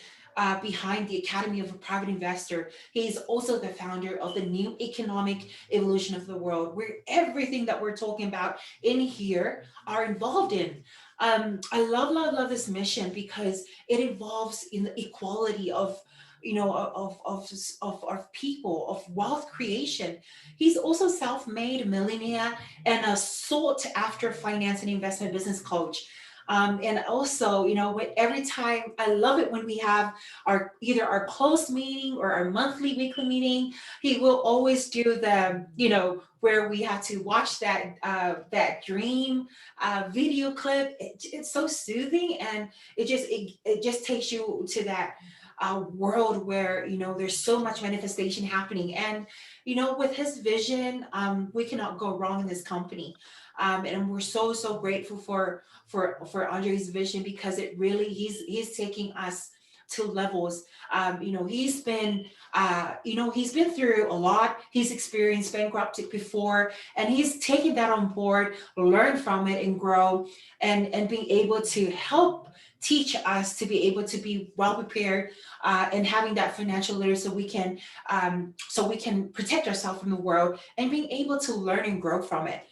behind the Academy of a Private Investor. He's also the founder of the New Economic Evolution of the World, where everything that we're talking about in here are involved in. I love this mission because it involves in the equality of of people, of wealth creation. He's also self-made millionaire and a sought after finance and investment business coach. And also, every time, I love it when we have either our closed meeting or our monthly, weekly meeting. He will always do where we have to watch that dream video clip. It's so soothing, and it just takes you to that world where there's so much manifestation happening. And with his vision, we cannot go wrong in this company. And we're so grateful for Andre's vision because it really he's taking us levels. He's been through a lot. He's experienced bankruptcy before, and he's taken that on board, learn from it, and grow, and being able to help teach us to be able to be well prepared, and having that financial literacy, so we can protect ourselves from the world and being able to learn and grow from it.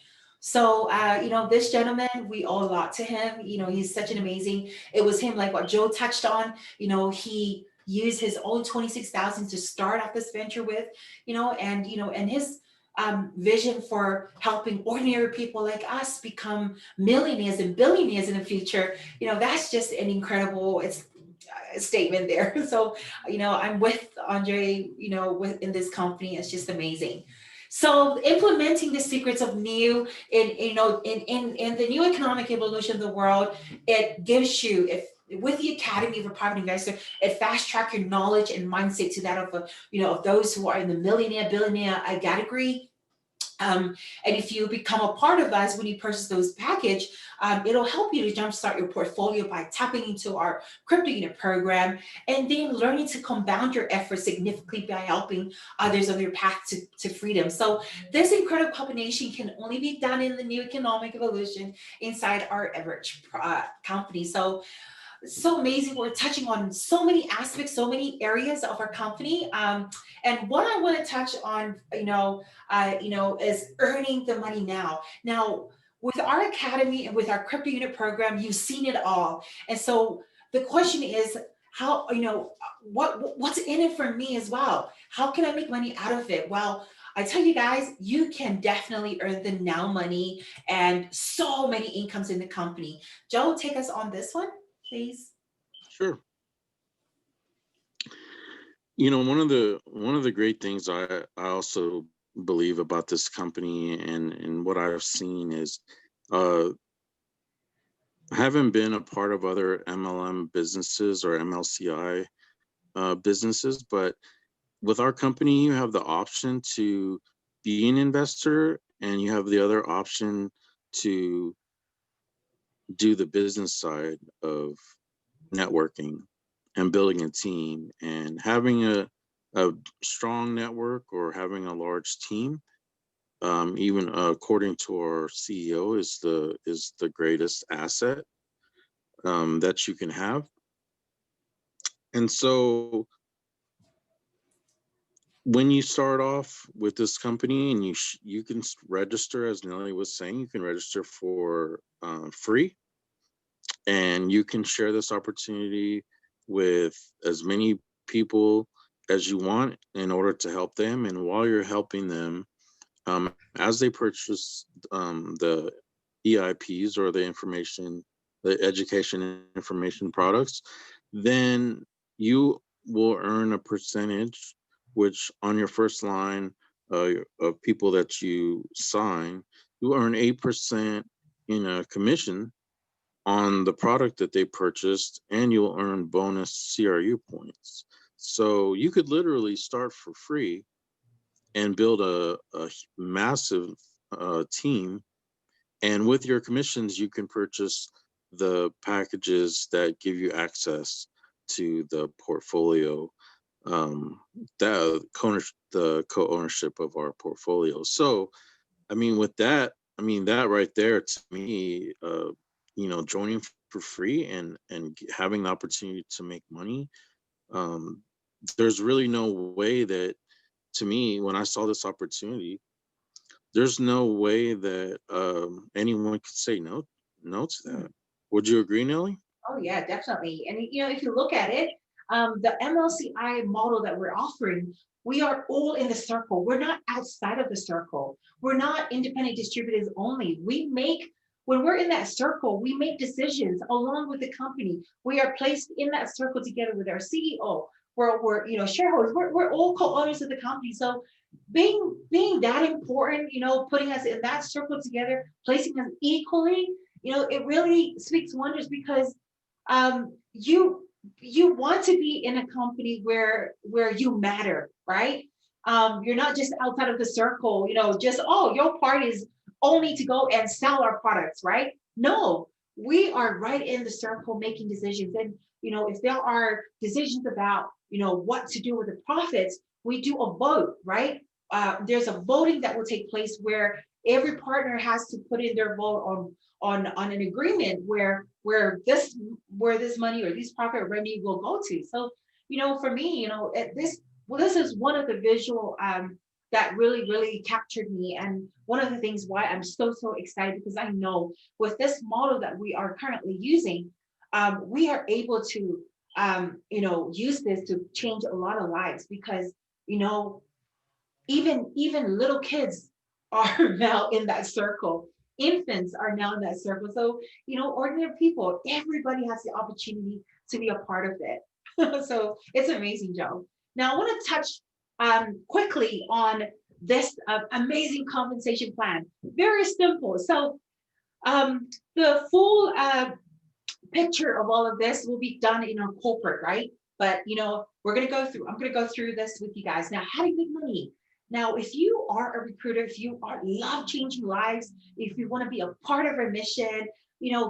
So, this gentleman, we owe a lot to him. He's such an amazing. It was him, like what Joe touched on. He used his own 26,000 to start off this venture with, and his vision for helping ordinary people like us become millionaires and billionaires in the future. That's just an incredible. It's statement there. So, I'm with Andre, in this company. It's just amazing. So implementing the secrets of new in the new economic evolution of the world, it gives you, if with the Academy of a Private Investor, it fast track your knowledge and mindset to that of those who are in the millionaire billionaire category. And if you become a part of us when you purchase those package, it'll help you to jumpstart your portfolio by tapping into our crypto unit program, and then learning to compound your efforts significantly by helping others on their path to freedom. So this incredible combination can only be done in the new economic evolution inside our average company. So amazing. We're touching on so many aspects, so many areas of our company. And what I want to touch on, is earning the money now. Now, with our academy and with our crypto unit program, you've seen it all. And so the question is, how, what's in it for me as well? How can I make money out of it? Well, I tell you guys, you can definitely earn the now money and so many incomes in the company. Joe, take us on this one, please. Sure. One of the great things I also believe about this company and what I've seen is, I haven't been a part of other MLM businesses or MLCI businesses, but with our company, you have the option to be an investor, and you have the other option to do the business side of networking and building a team, and having a strong network or having a large team, even according to our CEO, is the greatest asset that you can have. And so when you start off with this company, and you can register, as Nelly was saying, you can register for free, and you can share this opportunity with as many people as you want in order to help them. And while you're helping them, as they purchase the EIPs, or the education information products, then you will earn a percentage, which on your first line of people that you sign, you earn 8% in a commission on the product that they purchased, and you'll earn bonus CRU points. So you could literally start for free and build a massive team. And with your commissions, you can purchase the packages that give you access to the portfolio, the co-ownership of our portfolio. So, with that, that right there, to me, joining for free and having the opportunity to make money, there's really no way that, to me, when I saw this opportunity, there's no way that anyone could say no to that. Would you agree, Nelly? Oh yeah, definitely. And if you look at it, the MLCI model that we're offering, we are all in the circle. We're not outside of the circle. We're not independent distributors only. When we're in that circle, we make decisions along with the company. We are placed in that circle together with our CEO. We're shareholders. We're all co-owners of the company. So being that important, putting us in that circle together, placing us equally, it really speaks wonders, because you want to be in a company where you matter, right? You're not just outside of the circle, just, oh, your part is only to go and sell our products, right? No, we are right in the circle making decisions. And if there are decisions about, what to do with the profits, we do a vote, right? There's a voting that will take place where every partner has to put in their vote on an agreement where this money or these profit or revenue will go to. So, for me, this is one of the visual that really, really captured me. And one of the things why I'm so excited, because I know with this model that we are currently using, we are able to, use this to change a lot of lives because, even little kids are now in that circle. Infants are now in that circle. So, ordinary people, everybody has the opportunity to be a part of it. So it's amazing, Joe. Now I want to touch quickly on this amazing compensation plan. Very simple. So the full picture of all of this will be done in our corporate, right? But I'm gonna go through this with you guys. Now, how do you make money? Now, if you are a recruiter, if you love changing lives, if you want to be a part of our mission,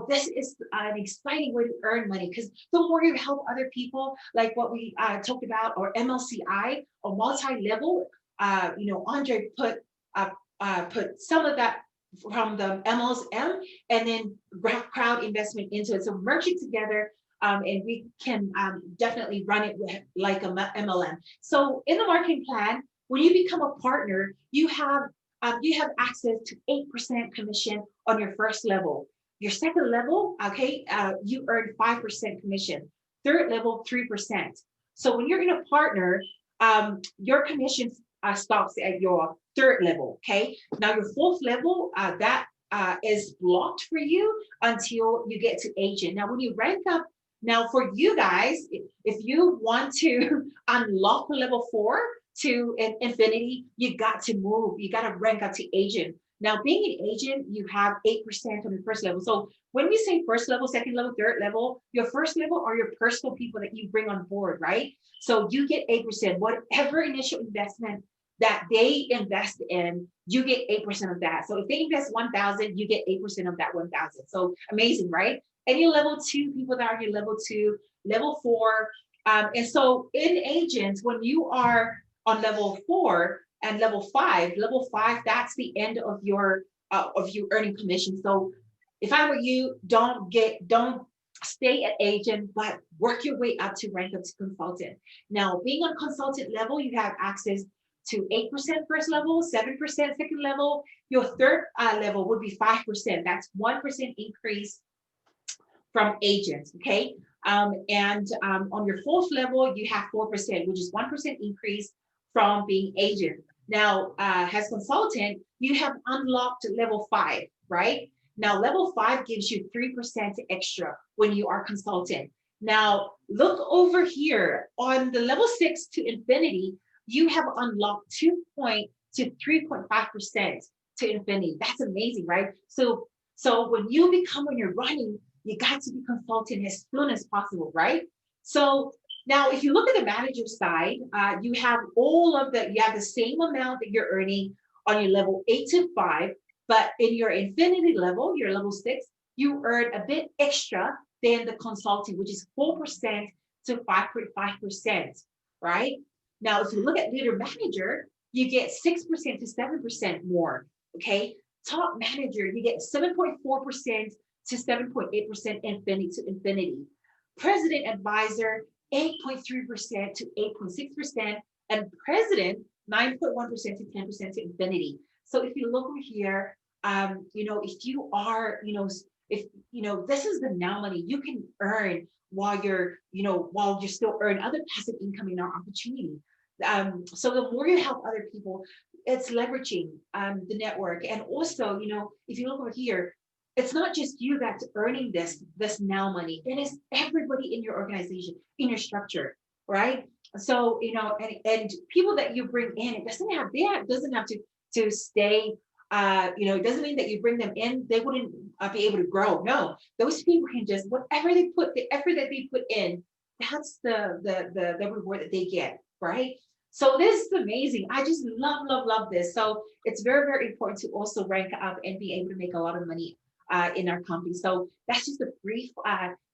this is an exciting way to earn money because the more you help other people, like what we talked about, or MLCI, or multi-level, Andre put some of that from the MLM and then crowd investment into it. So merge it together, and we can definitely run it like a MLM. So in the marketing plan, when you become a partner, you have access to 8% commission on your first level. Your second level, okay, you earn 5% commission. Third level, 3%. So when you're in a partner, your commission stops at your third level. Okay. Now your fourth level, that is blocked for you until you get to agent. Now when you rank up, now for you guys, if you want to unlock level 4 to infinity, you got to move. You got to rank up to agent. Now, being an agent, you have 8% on the first level. So when we say first level, second level, third level, your first level are your personal people that you bring on board, right? So you get 8%. Whatever initial investment that they invest in, you get 8% of that. So if they invest 1,000, you get 8% of that 1,000. So amazing, right? And your level 2 people that are your level 2, level 4. And so in agents, when you are on level 4 and level 5, that's the end of you earning commission. So if I were you, don't stay at agent, but work your way up to rank up to consultant. Now, being on consultant level, you have access to 8% first level, 7% second level. Your third level would be 5%. That's 1% increase from agents, okay? And on your fourth level, you have 4%, which is 1% increase from being agent. Now, as consultant, you have unlocked level 5, right? Now, level 5 gives you 3% extra when you are consultant. Now, look over here on the level 6 to infinity, you have unlocked 3.5% to infinity. That's amazing, right? So when you're running, you got to be consultant as soon as possible, right? So now, if you look at the manager side, you have the same amount that you're earning on your level 8 to 5, but in your infinity level, your level 6, you earn a bit extra than the consulting, which is 4% to 5.5%, right? Now, if you look at leader manager, you get 6% to 7% more, okay? Top manager, you get 7.4% to 7.8% infinity to infinity. President advisor, 8.3% to 8.6%, and president, 9.1% to 10% to infinity. So if you look over here, if you are, this is the now money you can earn while you're still earning other passive income in our opportunity. So the more you help other people, it's leveraging the network. And also, if you look over here, it's not just you that's earning this now money. It is everybody in your organization, in your structure, right? So, and people that you bring in, it doesn't have to stay. It doesn't mean that you bring them in, they wouldn't be able to grow. No, those people can just, whatever they put, the effort that they put in, that's the reward that they get, right? So this is amazing. I just love this. So it's very, very important to also rank up and be able to make a lot of money in our company. So that's just a brief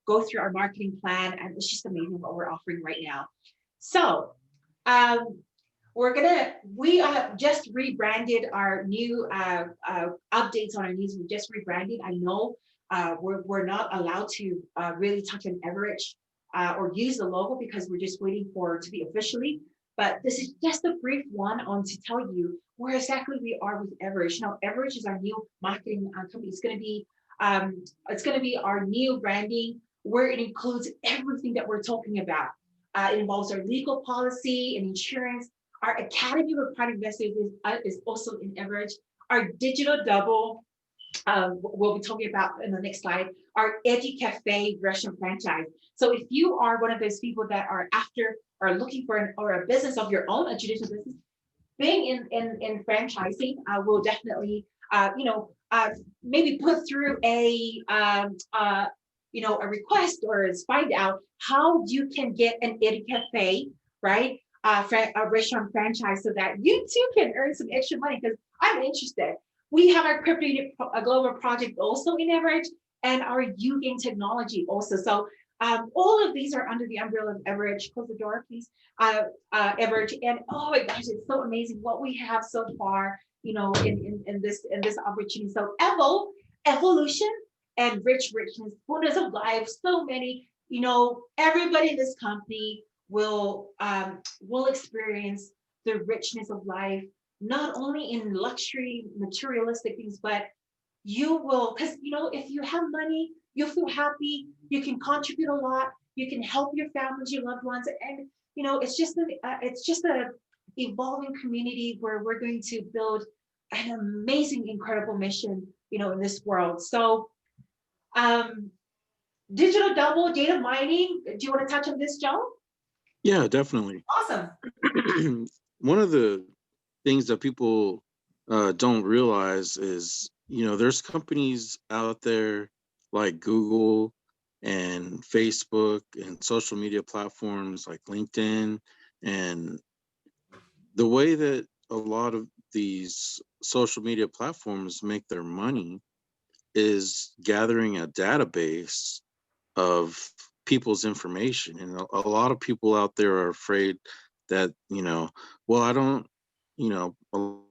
go through our marketing plan, and it's just amazing what we're offering right now. So um, we just rebranded our new updates on our news. We just rebranded. I know we're not allowed to really touch an average or use the logo because we're just waiting for it to be officially. But this is just a brief one on to tell you where exactly we are with Average. Now, Average is our new marketing company. It's going to be our new branding where it includes everything that we're talking about. It involves our legal policy and insurance. Our Academy of Private Investors is also in Average. Our digital double, we'll be talking about in the next slide, our Edu Cafe restaurant franchise. So if you are one of those people that are after or looking for a business of your own, a traditional business, being in franchising will definitely, maybe put through a request or find out how you can get an Edu Cafe, right? A restaurant franchise so that you too can earn some extra money because I'm interested. We have our crypto global project also in Average and our U-Gain technology also. So all of these are under the umbrella of Average. Close the door, please. Average, and oh my gosh, it's so amazing what we have so far. In this opportunity. So evolution, and richness, fullness of life. So many. Everybody in this company will experience the richness of life, not only in luxury materialistic things, but you will, because if you have money, you feel happy, you can contribute a lot, you can help your families, your loved ones, and it's just a evolving community where we're going to build an amazing, incredible mission, in this world. So um digital double data mining, do you want to touch on this, Joe? Yeah, definitely. Awesome. One of the things that people don't realize is, there's companies out there like Google and Facebook and social media platforms like LinkedIn. And the way that a lot of these social media platforms make their money is gathering a database of people's information. And a lot of people out there are afraid that, well, I don't, a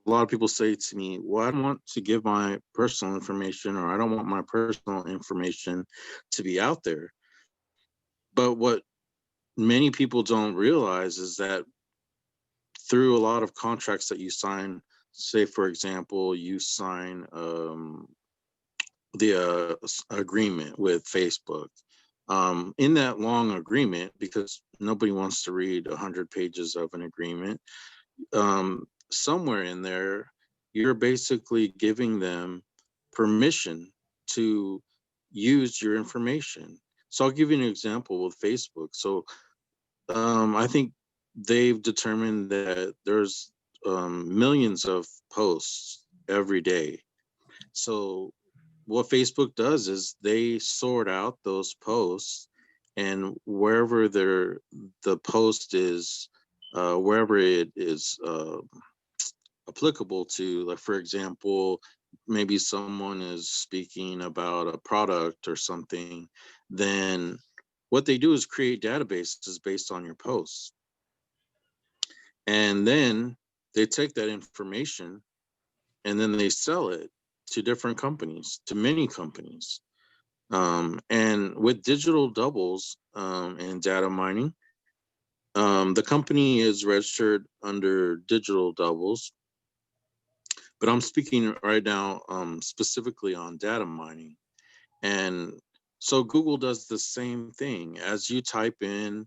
lot of people say to me, well, I don't want to give my personal information, or I don't want my personal information to be out there. But what many people don't realize is that through a lot of contracts that you sign, say, for example, you sign the agreement with Facebook. In that long agreement, because nobody wants to read 100 pages of an agreement, somewhere in there, you're basically giving them permission to use your information. So I'll give you an example with Facebook. So I think they've determined that there's millions of posts every day. So what Facebook does is they sort out those posts, and wherever the post is, wherever it is applicable to, like, for example, maybe someone is speaking about a product or something, then what they do is create databases based on your posts. And then they take that information and then they sell it to different companies, to many companies. And with digital doubles and data mining, the company is registered under digital doubles, but I'm speaking right now specifically on data mining. And so Google does the same thing. As you type in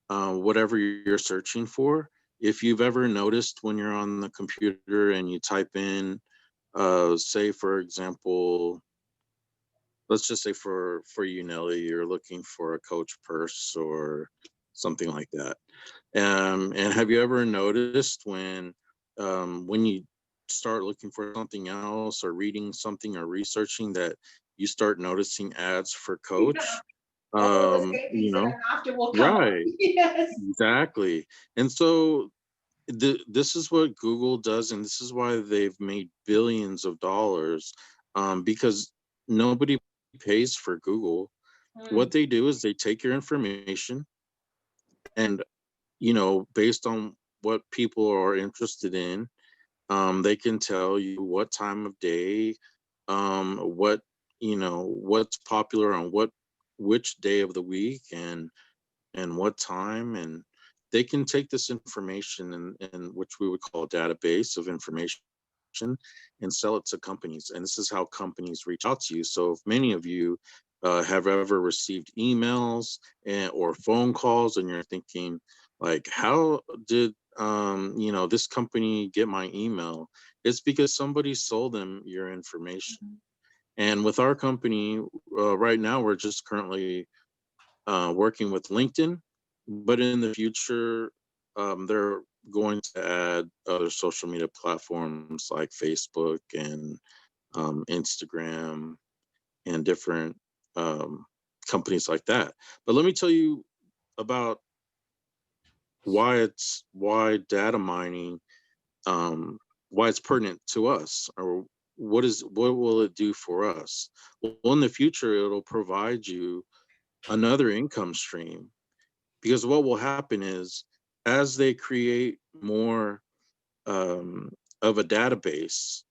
whatever you're searching for, if you've ever noticed when you're on the computer and you type in, say, for example, let's just say for you, Nelly, you're looking for a Coach purse or something like that. And have you ever noticed when you start looking for something else or reading something or researching that you start noticing ads for Coach? Yeah. All the same You things that know, I'm after will come up. right? Yes. Exactly. And so this is what Google does, and this is why they've made billions of dollars, because nobody pays for Google. Mm, What they do is they take your information and, based on what people are interested in, they can tell you what time of day, what, what's popular on which day of the week, and what time. And they can take this information, and which we would call a database of information, and sell it to companies. And this is how companies reach out to you. So if many of you have ever received emails or phone calls, and you're thinking like, how did this company get my email? It's because somebody sold them your information. mhm, And with our company, right now, we're just currently working with LinkedIn, but in the future, they're going to add other social media platforms like Facebook and Instagram and different um, companies like that. But let me tell you about why data mining, um, why it's pertinent to us, or what will it do for us. Well, in the future, it'll provide you another income stream, because what will happen is, as they create more um, of a database,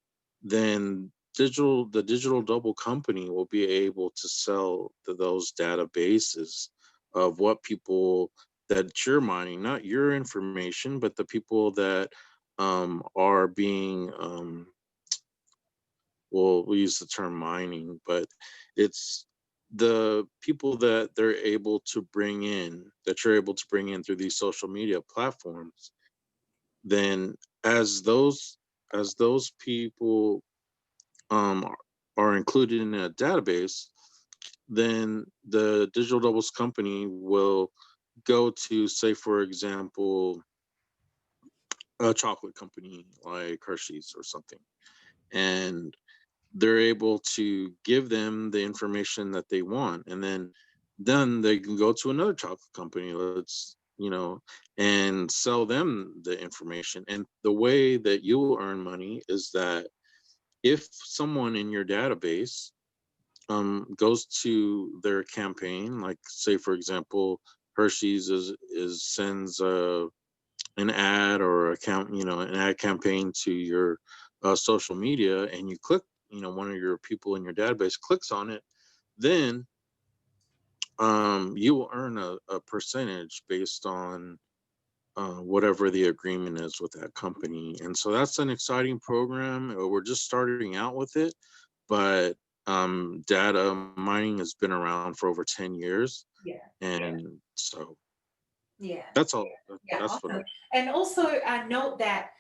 then the digital double company will be able to sell those databases of what people that you're mining, not your information, but the people that are being well, we use the term mining, but it's the people that they're able to bring in, that you're able to bring in through these social media platforms. Then as those people are included in a database, then the digital doubles company will go to, say for example, a chocolate company like Hershey's or something, and they're able to give them the information that they want. And then they can go to another chocolate company, and sell them the information. And the way that you will earn money is that if someone in your database goes to their campaign, like say for example, Hershey's is sends an ad or an ad campaign to your social media, and you click, one of your people in your database clicks on it, then you will earn a percentage based on whatever the agreement is with that company. And so that's an exciting program. We're just starting out with it, but data mining has been around for over 10 years. yeah. And so Yeah. that's all. Yeah, That's what I. awesome. And also note that,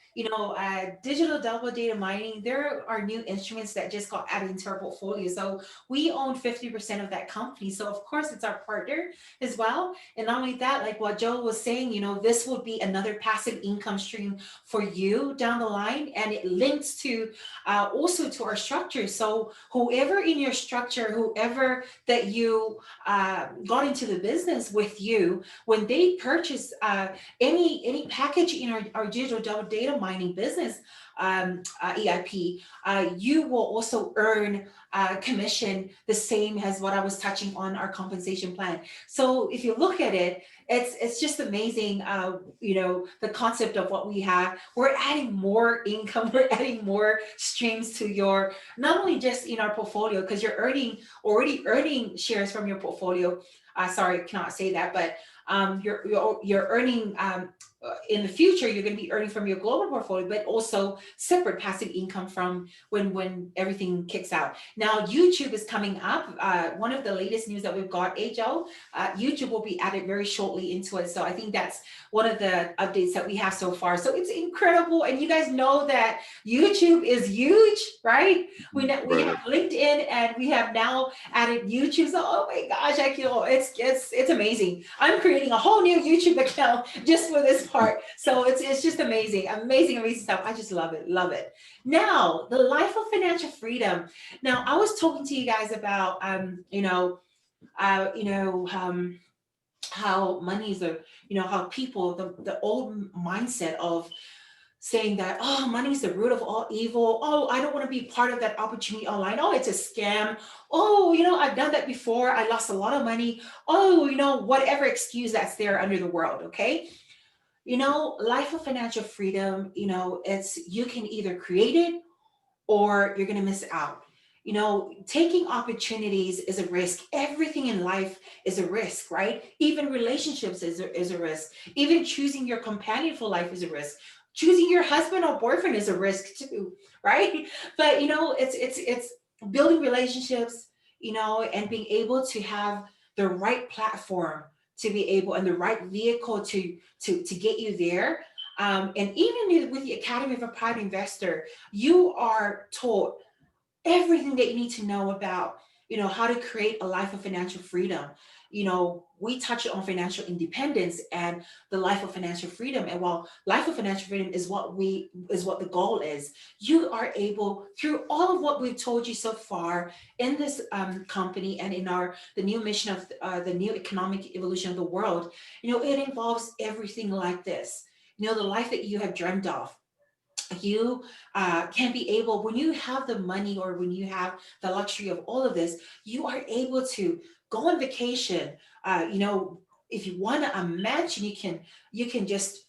digital double data mining, there are new instruments that just got added into our portfolio. So we own 50% of that company. So of course it's our partner as well. And not only that, like what Joe was saying, this would be another passive income stream for you down the line. And it links to also to our structure. So whoever in your structure, whoever that you got into the business with you, when they purchase any package in our digital data mining business, EIP, you will also earn commission the same as what I was touching on our compensation plan. So if you look at it, it's just amazing. The concept of what we have. We're adding more income. We're adding more streams to your, not only just in our portfolio, because you're already earning shares from your portfolio. Sorry, cannot say that, but you're earning in the future, you're going to be earning from your global portfolio, but also separate passive income from when everything kicks out. Now YouTube is coming up. One of the latest news that we've got, HO, YouTube will be added very shortly into it. So I think that's one of the updates that we have so far. So it's incredible, and you guys know that YouTube is huge, right? We Right. have LinkedIn, and we have now added YouTube. So oh my gosh, it's amazing. I'm creating a whole new YouTube account just for this part. So it's just amazing, amazing stuff. I just love it, love it. Now, the life of financial freedom. Now, I was talking to you guys about how money is how people, the old mindset of saying that, oh, money is the root of all evil. Oh, I don't want to be part of that opportunity online. Oh, it's a scam. Oh, I've done that before. I lost a lot of money. Oh, whatever excuse that's there under the world. Okay. Life of financial freedom, it's you can either create it or you're going to miss out. Taking opportunities is a risk. Everything in life is a risk, right? Even relationships is a risk. Even choosing your companion for life is a risk. Choosing your husband or boyfriend is a risk too, right? But it's building relationships, and being able to have the right platform to be able and the right vehicle to get you there. And even with the Academy of a Private Investor, you are taught everything that you need to know about how to create a life of financial freedom. We touch on financial independence and the life of financial freedom, and while life of financial freedom is what the goal is, you are able, through all of what we've told you so far in this company and in the new mission of the new economic evolution of the world, it involves everything like this. The life that you have dreamed of, you can be able, when you have the money or when you have the luxury of all of this, you are able to go on vacation. If you want a mansion, you can just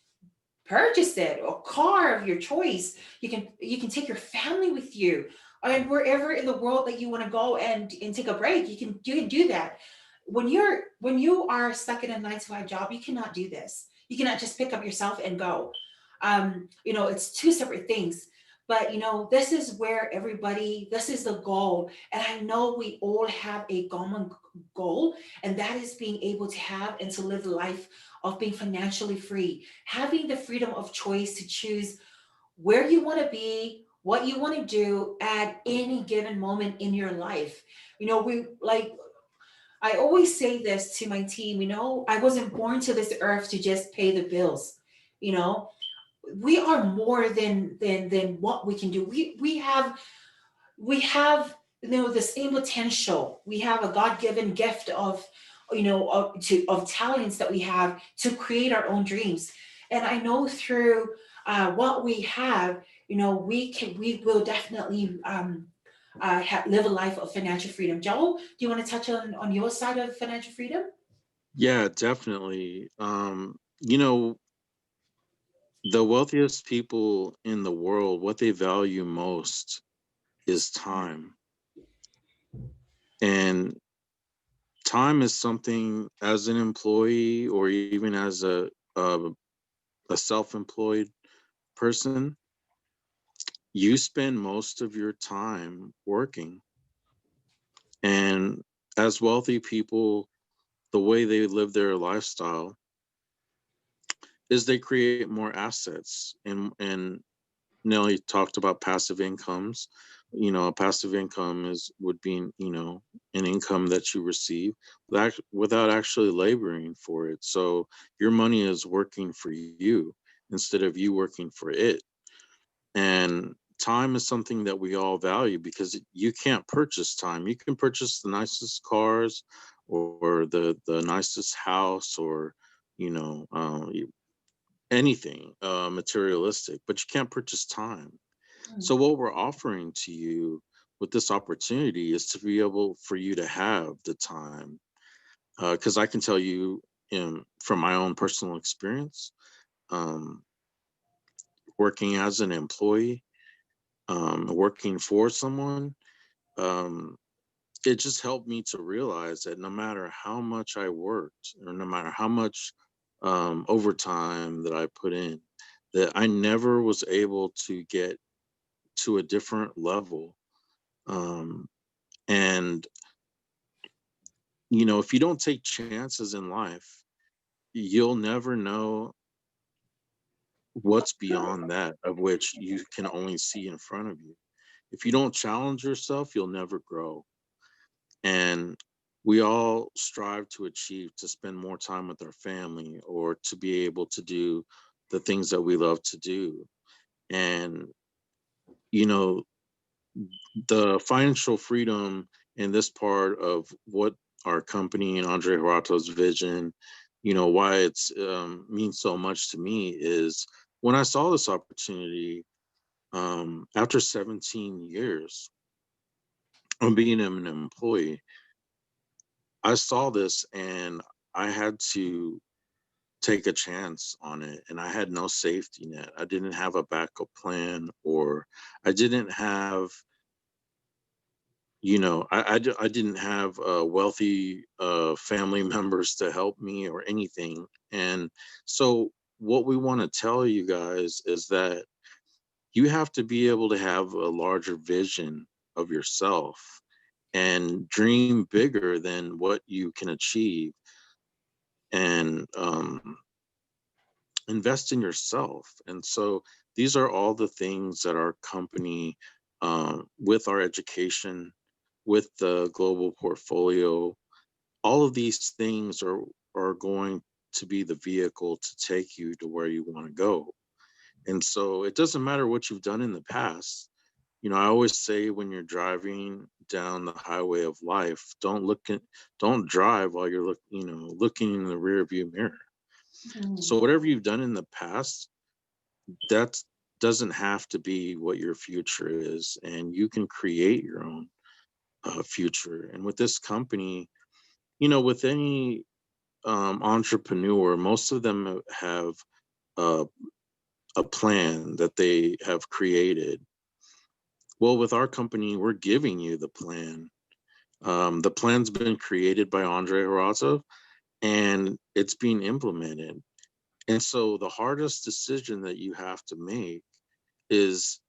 purchase it, or car of your choice. You can take your family with you, and wherever in the world that you want to go and take a break, you can do that. When you are stuck in a 9 to 5 job, you cannot do this. You cannot just pick up yourself and go. It's two separate things. But this is where this is the goal. And I know we all have a common goal, and that is being able to have and to live the life of being financially free, having the freedom of choice to choose where you want to be, what you want to do at any given moment in your life. We like, I always say this to my team, I wasn't born to this earth to just pay the bills. You know, we are more than what we can do. We have the same potential. We have a god-given gift of talents that we have to create our own dreams. And I know through what we have, we will definitely live a life of financial freedom. Joel, do you want to touch on your side of financial freedom? Yeah, definitely. The wealthiest people in the world, what they value most is time. And time is something, as an employee or even as a self-employed person, you spend most of your time working. And as wealthy people, the way they live their lifestyle is they create more assets. And Nelly talked about passive incomes. A passive income would be, an income that you receive without actually laboring for it. So your money is working for you instead of you working for it. And time is something that we all value because you can't purchase time. You can purchase the nicest cars or the nicest house, or you know anything materialistic, but you can't purchase time. So what we're offering to you with this opportunity is to be able for you to have the time, because I can tell you, from my own personal experience, um, working as an employee, working for someone, um, it just helped me to realize that no matter how much I worked, or no matter how much overtime that I put in, that I never was able to get to a different level. Um, and, if you don't take chances in life, you'll never know what's beyond that, of which you can only see in front of you. If you don't challenge yourself, you'll never grow. And we all strive to achieve, to spend more time with our family, or to be able to do the things that we love to do. And, you know, the financial freedom in this part of what our company and Andre Hirato's vision, why it's means so much to me is when I saw this opportunity, after 17 years of being an employee, I saw this and I had to take a chance on it. And I had no safety net. I didn't have a backup plan, or I didn't have, I didn't have wealthy family members to help me or anything. And so, what we want to tell you guys is that you have to be able to have a larger vision of yourself and dream bigger than what you can achieve, and invest in yourself. And so these are all the things that our company, with our education, with the global portfolio, all of these things are going to be the vehicle to take you to where you want to go. And so it doesn't matter what you've done in the past. I always say, when you're driving down the highway of life, don't drive while you're looking in the rear view mirror. Mhm. So whatever you've done in the past, that doesn't have to be what your future is, and you can create your own future. And with this company, with any entrepreneur, most of them have uh, a plan that they have created. Well, with our company, we're giving you the plan. The plan's been created by Andre Horazov, and it's being implemented. And so the hardest decision that you have to make is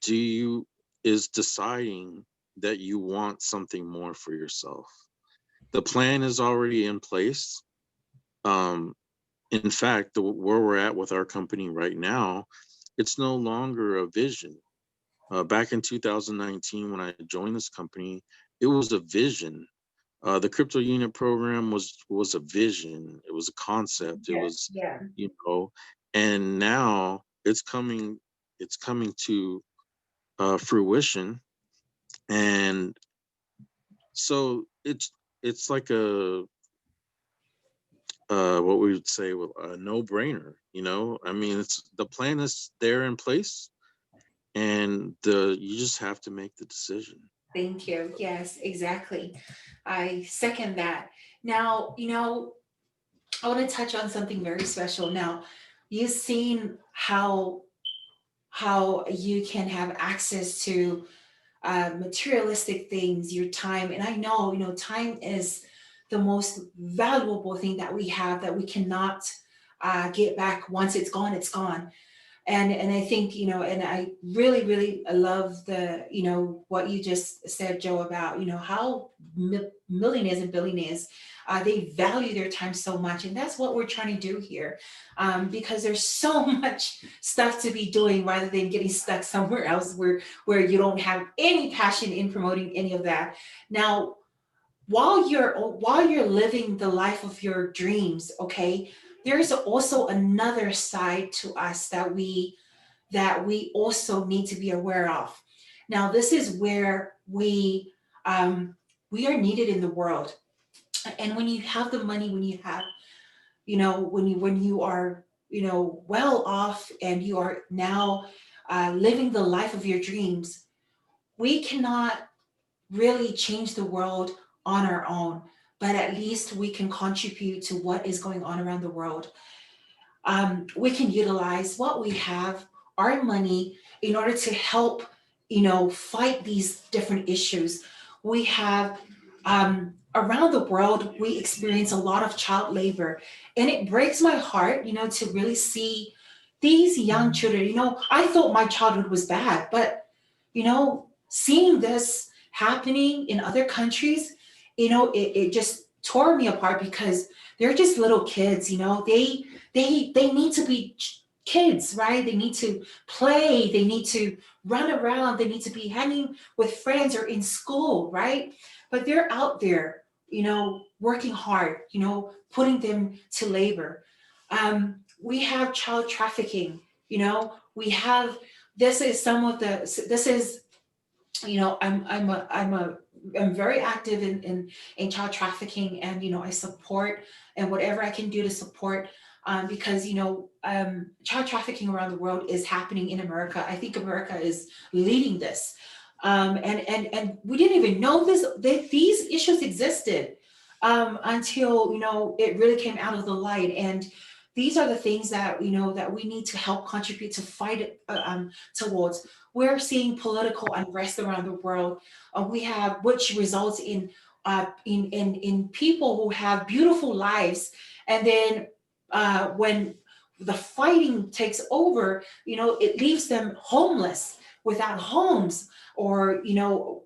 do you is deciding that you want something more for yourself. The plan is already in place. Um, in fact, where we're at with our company right now, it's no longer a vision. Back in 2019, when I joined this company, it was a vision. The crypto unit program was a vision. It was a concept. It Yeah, was, yeah. you know, and now it's coming to fruition. And so it's like what we would say, well, a no brainer. I mean, it's the plan is there in place, and the you just have to make the decision. Thank you. Yes, exactly. I second that. Now, I want to touch on something very special. Now, you've seen how you can have access to materialistic things, your time, and I know time is the most valuable thing that we have that we cannot get back. Once it's gone, it's gone. And I think and I really love the what you just said, Joe, about how millionaires and billionaires, they value their time so much, and that's what we're trying to do here, because there's so much stuff to be doing rather than getting stuck somewhere else where you don't have any passion in promoting any of that. Now, while you're living the life of your dreams, okay, there's also another side to us that we also need to be aware of. Now, this is where we are needed in the world. And when you have the money, when you have, when you are, well off, and you are now living the life of your dreams, we cannot really change the world on our own, but at least we can contribute to what is going on around the world. We can utilize what we have, our money, in order to help, fight these different issues. We have, around the world, we experience a lot of child labor, and it breaks my heart, to really see these young children. I thought my childhood was bad, but seeing this happening in other countries, it just tore me apart, because they're just little kids. They need to be kids, right? They need to play, they need to run around, they need to be hanging with friends or in school, right? But they're out there, working hard, putting them to labor. We have child trafficking. We have, this is some of the this is I'm very active in child trafficking, and I support, and whatever I can do to support because child trafficking around the world is happening in America. I think America is leading this, and we didn't even know these issues existed until it really came out of the light. And these are the things that that we need to help contribute to fight towards. We're seeing political unrest around the world. We have which results in people who have beautiful lives, and then when the fighting takes over, it leaves them homeless, without homes, or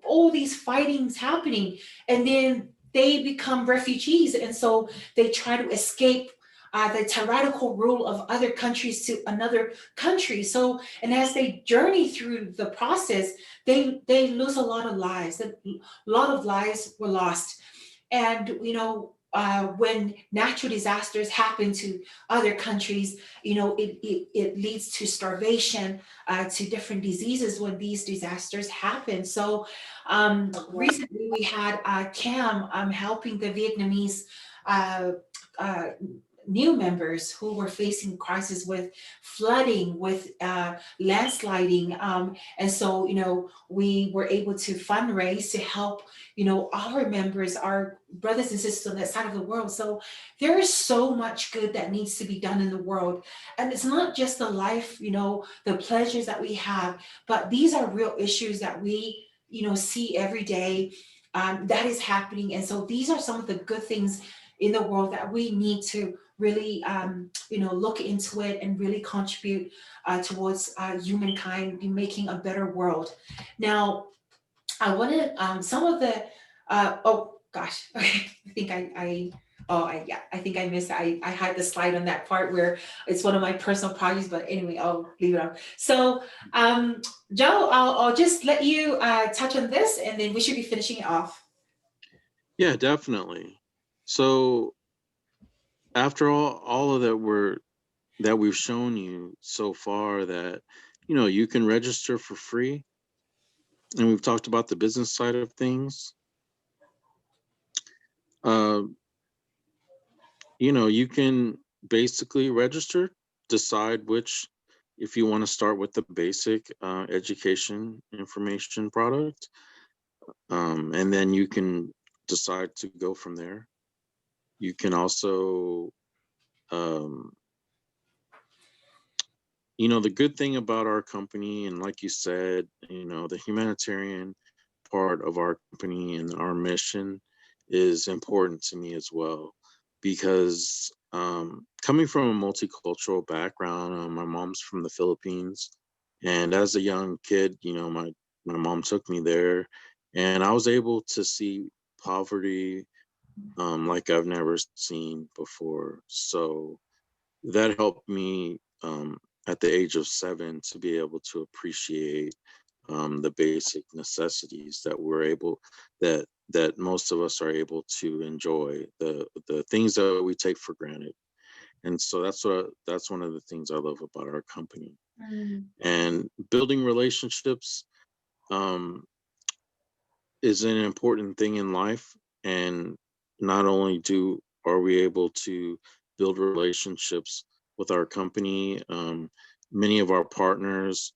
all these fightings happening, and then they become refugees, and so they try to escape the tyrannical rule of other countries to another country. So, and as they journey through the process, they lose a lot of lives. A lot of lives were lost. And when natural disasters happen to other countries, it leads to starvation, to different diseases when these disasters happen. So recently we had Cam helping the Vietnamese uh, uh, new members who were facing crisis with flooding, with landsliding. And so, we were able to fundraise to help, our members, our brothers and sisters on that side of the world. So there is so much good that needs to be done in the world. And it's not just the life, the pleasures that we have, but these are real issues that we, see every day, that is happening. And so these are some of the good things in the world that we need to really look into it and really contribute towards humankind making a better world. Now I wanted some of the oh gosh, okay, I think yeah, I think I missed. I had the slide on that part where it's one of my personal projects, but anyway, I'll leave it on. So Joe, I'll just let you touch on this, and then we should be finishing it off. Yeah, definitely. So after all of that we've shown you so far, that you can register for free, and we've talked about the business side of things. uh, you can basically register, decide which, if you want to start with the basic education information product, and then you can decide to go from there. You can also, um, the good thing about our company, and like you said, the humanitarian part of our company and our mission is important to me as well, because coming from a multicultural background, my mom's from the Philippines, and as a young kid, my mom took me there, and I was able to see poverty like I've never seen before. So that helped me, at the age of 7, to be able to appreciate the basic necessities that that most of us are able to enjoy, the things that we take for granted. And so that's one of the things I love about our company. Mm, And building relationships um, is an important thing in life. And not only do are we able to build relationships with our company, many of our partners,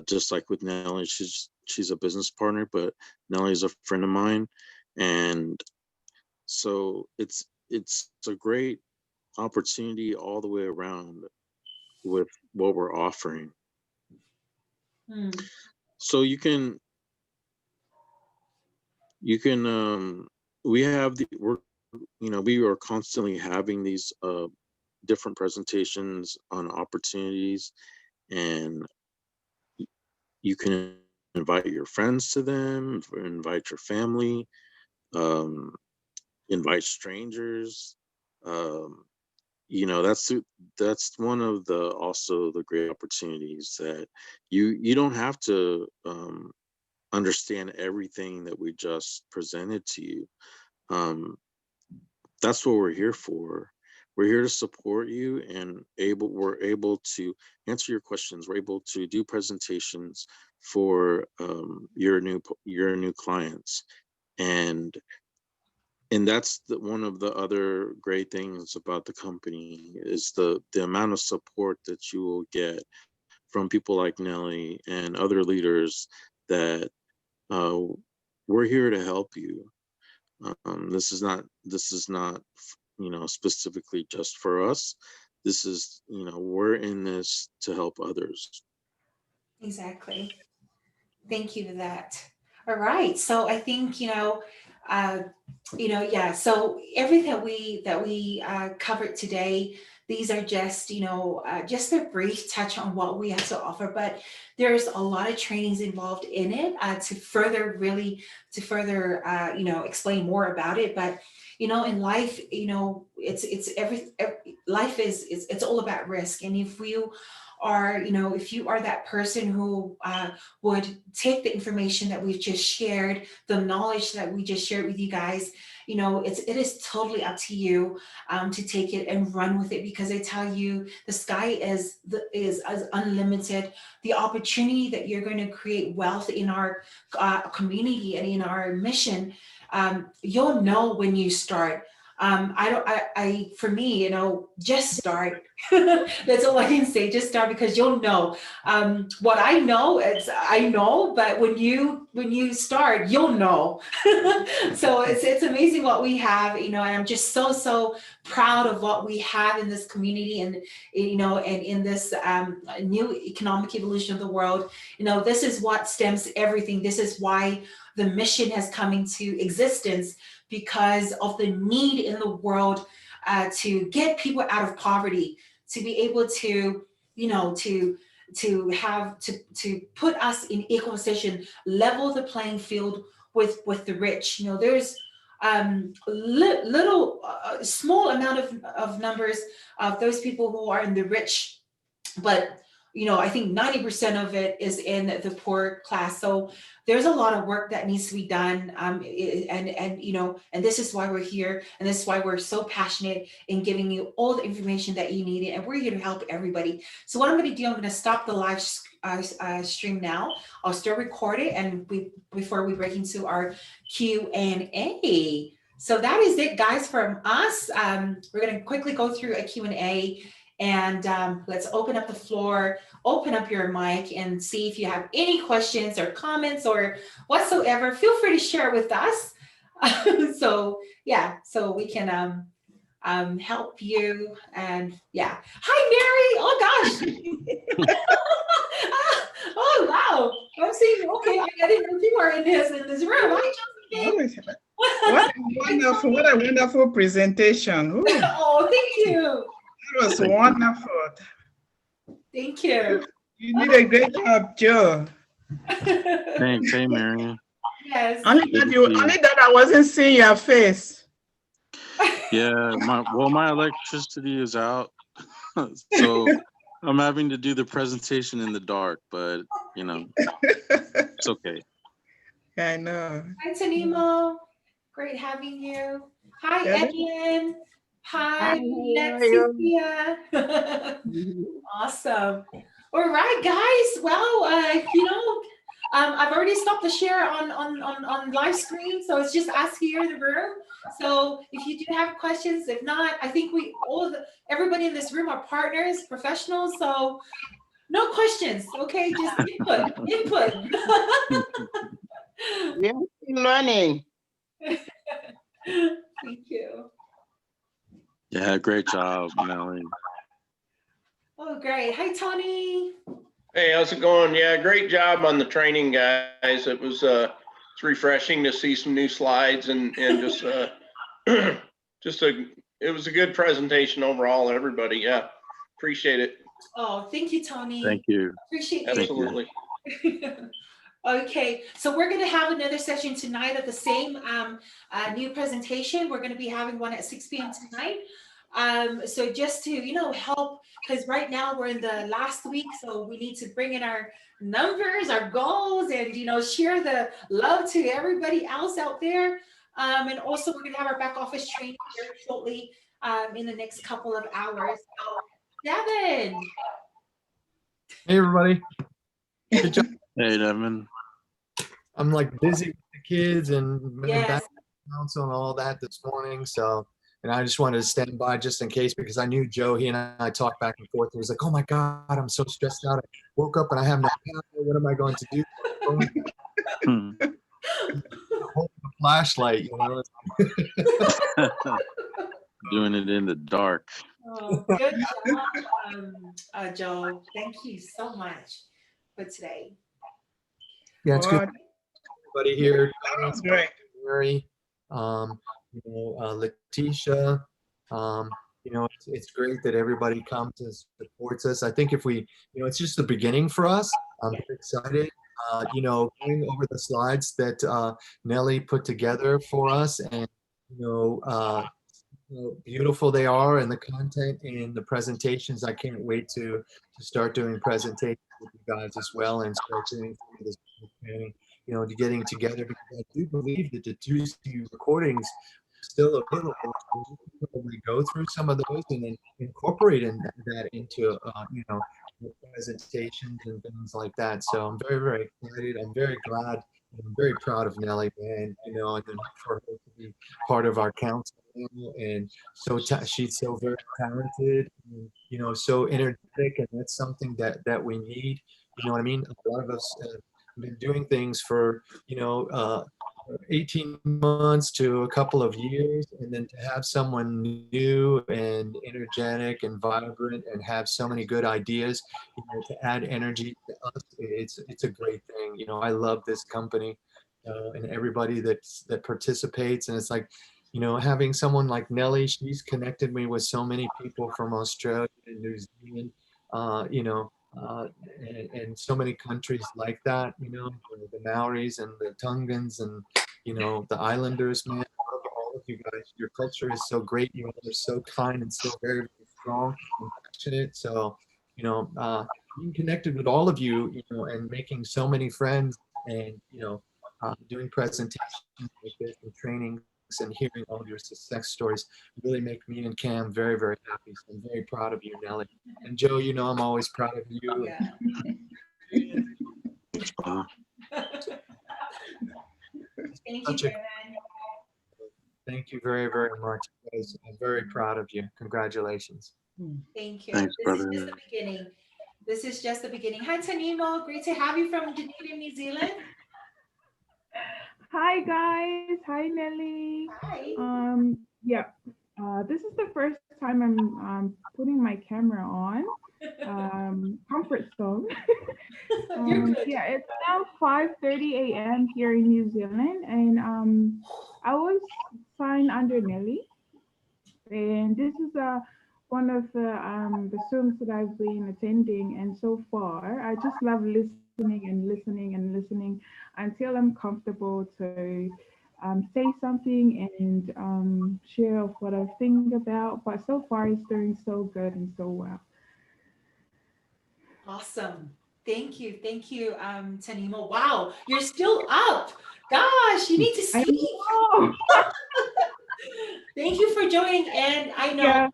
just like with Nellie, she's a business partner, but Nellie's a friend of mine, and so it's a great opportunity all the way around with what we're offering. mm, So you can we have the we're we are constantly having these different presentations on opportunities, and you can invite your friends to them, invite your family, um, invite strangers. um, that's one of the also the great opportunities, that you don't have to understand everything that we just presented to you. um, that's what we're here for. We're here to support you, and we're able to answer your questions. We're able to do presentations for your new clients. And And that's one of the other great things about the company is the amount of support that you will get from people like Nelly and other leaders that uh, we're here to help you. This is not specifically just for us. This is we're in this to help others. Exactly. Thank you for that. All right. So I think, uh, yeah. So everything that we covered today, these are just, just a brief touch on what we have to offer. But there's a lot of trainings involved in it to further, explain more about it. But in life, life is it's all about risk. And if you are that person who would take the information that we've just shared, the knowledge that we just shared with you guys, it is totally up to you to take it and run with it, because I tell you, the sky is as unlimited. The opportunity that you're going to create wealth in our community and in our mission, you'll know when you start. For me, just start. That's all I can say. Just start, because you'll know. What I know is I know, but when you start, you'll know. So it's amazing what we have, and I'm just so proud of what we have in this community, and and in this new economic evolution of the world. This is what stems everything. This is why the mission has come into existence, because of the need in the world to get people out of poverty, to be able to, to put us in equal position, level the playing field with the rich. There's little small amount of numbers of those people who are in the rich, but I think 90% of it is in the poor class. So there's a lot of work that needs to be done, and this is why we're here, and this is why we're so passionate in giving you all the information that you need, and we're here to help everybody. So what I'm going to do, I'm going to stop the live stream now. I'll still record it, and before we break into our Q&A. So that is it, guys, from us. We're going to quickly go through a Q&A. And let's open up the floor, open up your mic, and see if you have any questions or comments or whatsoever. Feel free to share it with us. So we can help you. And yeah, hi Mary. Oh gosh. Oh wow. I'm seeing. Okay, I didn't know you were in this room. Hi, Josephine. What a wonderful presentation. Ooh. Oh, thank you. It was wonderful. Thank you. You did a great job, Joe. Thanks. Hey, Marion. Yes. Only that I wasn't seeing your face. Yeah, my electricity is out, so I'm having to do the presentation in the dark, but it's okay. I know. Hi, Tanimo. Great having you. Hi, Yeah. Edian. Hi, Hi, Lexia. Awesome. All right, guys. Well, I've already stopped the share on live stream, so it's just us here in the room. So if you do have questions, if not, I think everybody in this room are partners, professionals. So no questions. Okay, just input. We are still learning. Thank you. Yeah, great job, Melanie. Oh, great. Hi, Tony. Hey, how's it going? Yeah, great job on the training, guys. It was it's refreshing to see some new slides and just it was a good presentation overall, everybody. Yeah, appreciate it. Oh, thank you, Tony. Thank you. Appreciate you. Absolutely. Okay, so we're going to have another session tonight of the same new presentation. We're going to be having one at 6 p.m. tonight. So just to, help, because right now we're in the last week, so we need to bring in our numbers, our goals, and, share the love to everybody else out there. And also we're going to have our back office training very shortly in the next couple of hours. So, Devin. Hey, everybody. Good job. Hey, Devin. I'm like busy with the kids and Yes. council and all that this morning. So, and I just wanted to stand by just in case because I knew Joe. He and I talked back and forth. He was like, "Oh my God, I'm so stressed out. I woke up and I have no power. What am I going to do?" Hold the flashlight, you know. Doing it in the dark. Oh, good job, Joe. Thank you so much for today. Yeah, it's good. Wow, Everybody here. that was great. Mary, Letitia, it's great that everybody comes and supports us. I think if we, it's just the beginning for us. I'm very excited. Going over the slides that Nellie put together for us, and beautiful they are, and the content and the presentations. I can't wait to start doing presentations with you guys as well, and start doing some of this planning, to getting together, because I do believe that the 2C recordings are still available. So we can probably go through some of those and then incorporate that into presentations and things like that. So I'm very, very excited. I'm very glad. I'm very proud of Nellie, man, and then for her to be part of our council, and she's so very talented, and, so energetic, and that's something that we need. You know what I mean? A lot of us have been doing things for, 18 months to a couple of years, and then to have someone new and energetic and vibrant and have so many good ideas, to add energy to us, it's a great thing. I love this company, and everybody that participates, and it's like, having someone like Nellie, she's connected me with so many people from Australia and New Zealand, and so many countries like that, the Maoris and the Tongans and, the Islanders, man. All of you guys, your culture is so great. You all are so kind and so very, very strong and passionate. So, being connected with all of you, and making so many friends, and, doing presentations like this and trainings and hearing all your success stories really make me and Cam very, very happy. So I'm very proud of you, Nellie. And Joe, I'm always proud of you. Yeah. Thank you, Kevin. Thank you very, very much, guys. I'm very proud of you. Congratulations. Thank you. Thanks, This brother. is just the beginning. This is just the beginning. Hi, Tanimo. Great to have you from Dunedin, New Zealand. Hi guys, hi Nelly. Hi. Yeah, this is the first time I'm putting my camera on. Comfort zone. You're good. Yeah, it's now 5:30 a.m. here in New Zealand, and I was signed under Nelly, and this is one of the Zooms that I've been attending, and so far I just love listening and listening and listening until I'm comfortable to say something and share of what I think about. But so far it's doing so good and so well. Awesome. Thank you. Thank you, Tanimo. Wow, you're still up. Gosh, you need to I sleep. know. Thank you for joining in. I know,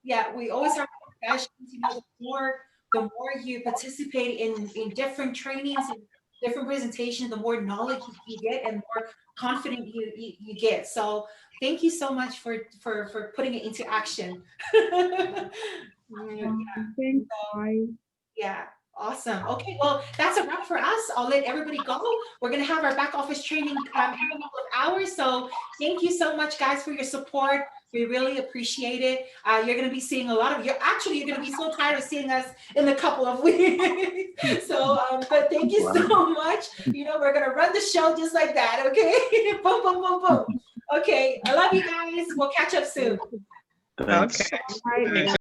yeah, we always have discussions, the more you participate in different trainings and different presentations, the more knowledge you get and more confident you get. So thank you so much for putting it into action. Thanks, guys. Yeah, awesome. Okay, well, that's a wrap for us. I'll let everybody go. We're going to have our back office training in a couple of hours. So thank you so much, guys, for your support. We really appreciate it. You're going to be seeing a lot of, you're going to be so tired of seeing us in a couple of weeks. So, but thank you so much. We're going to run the show just like that. Okay. Boom, boom, boom, boom. Okay. I love you guys. We'll catch up soon. Thanks. Okay.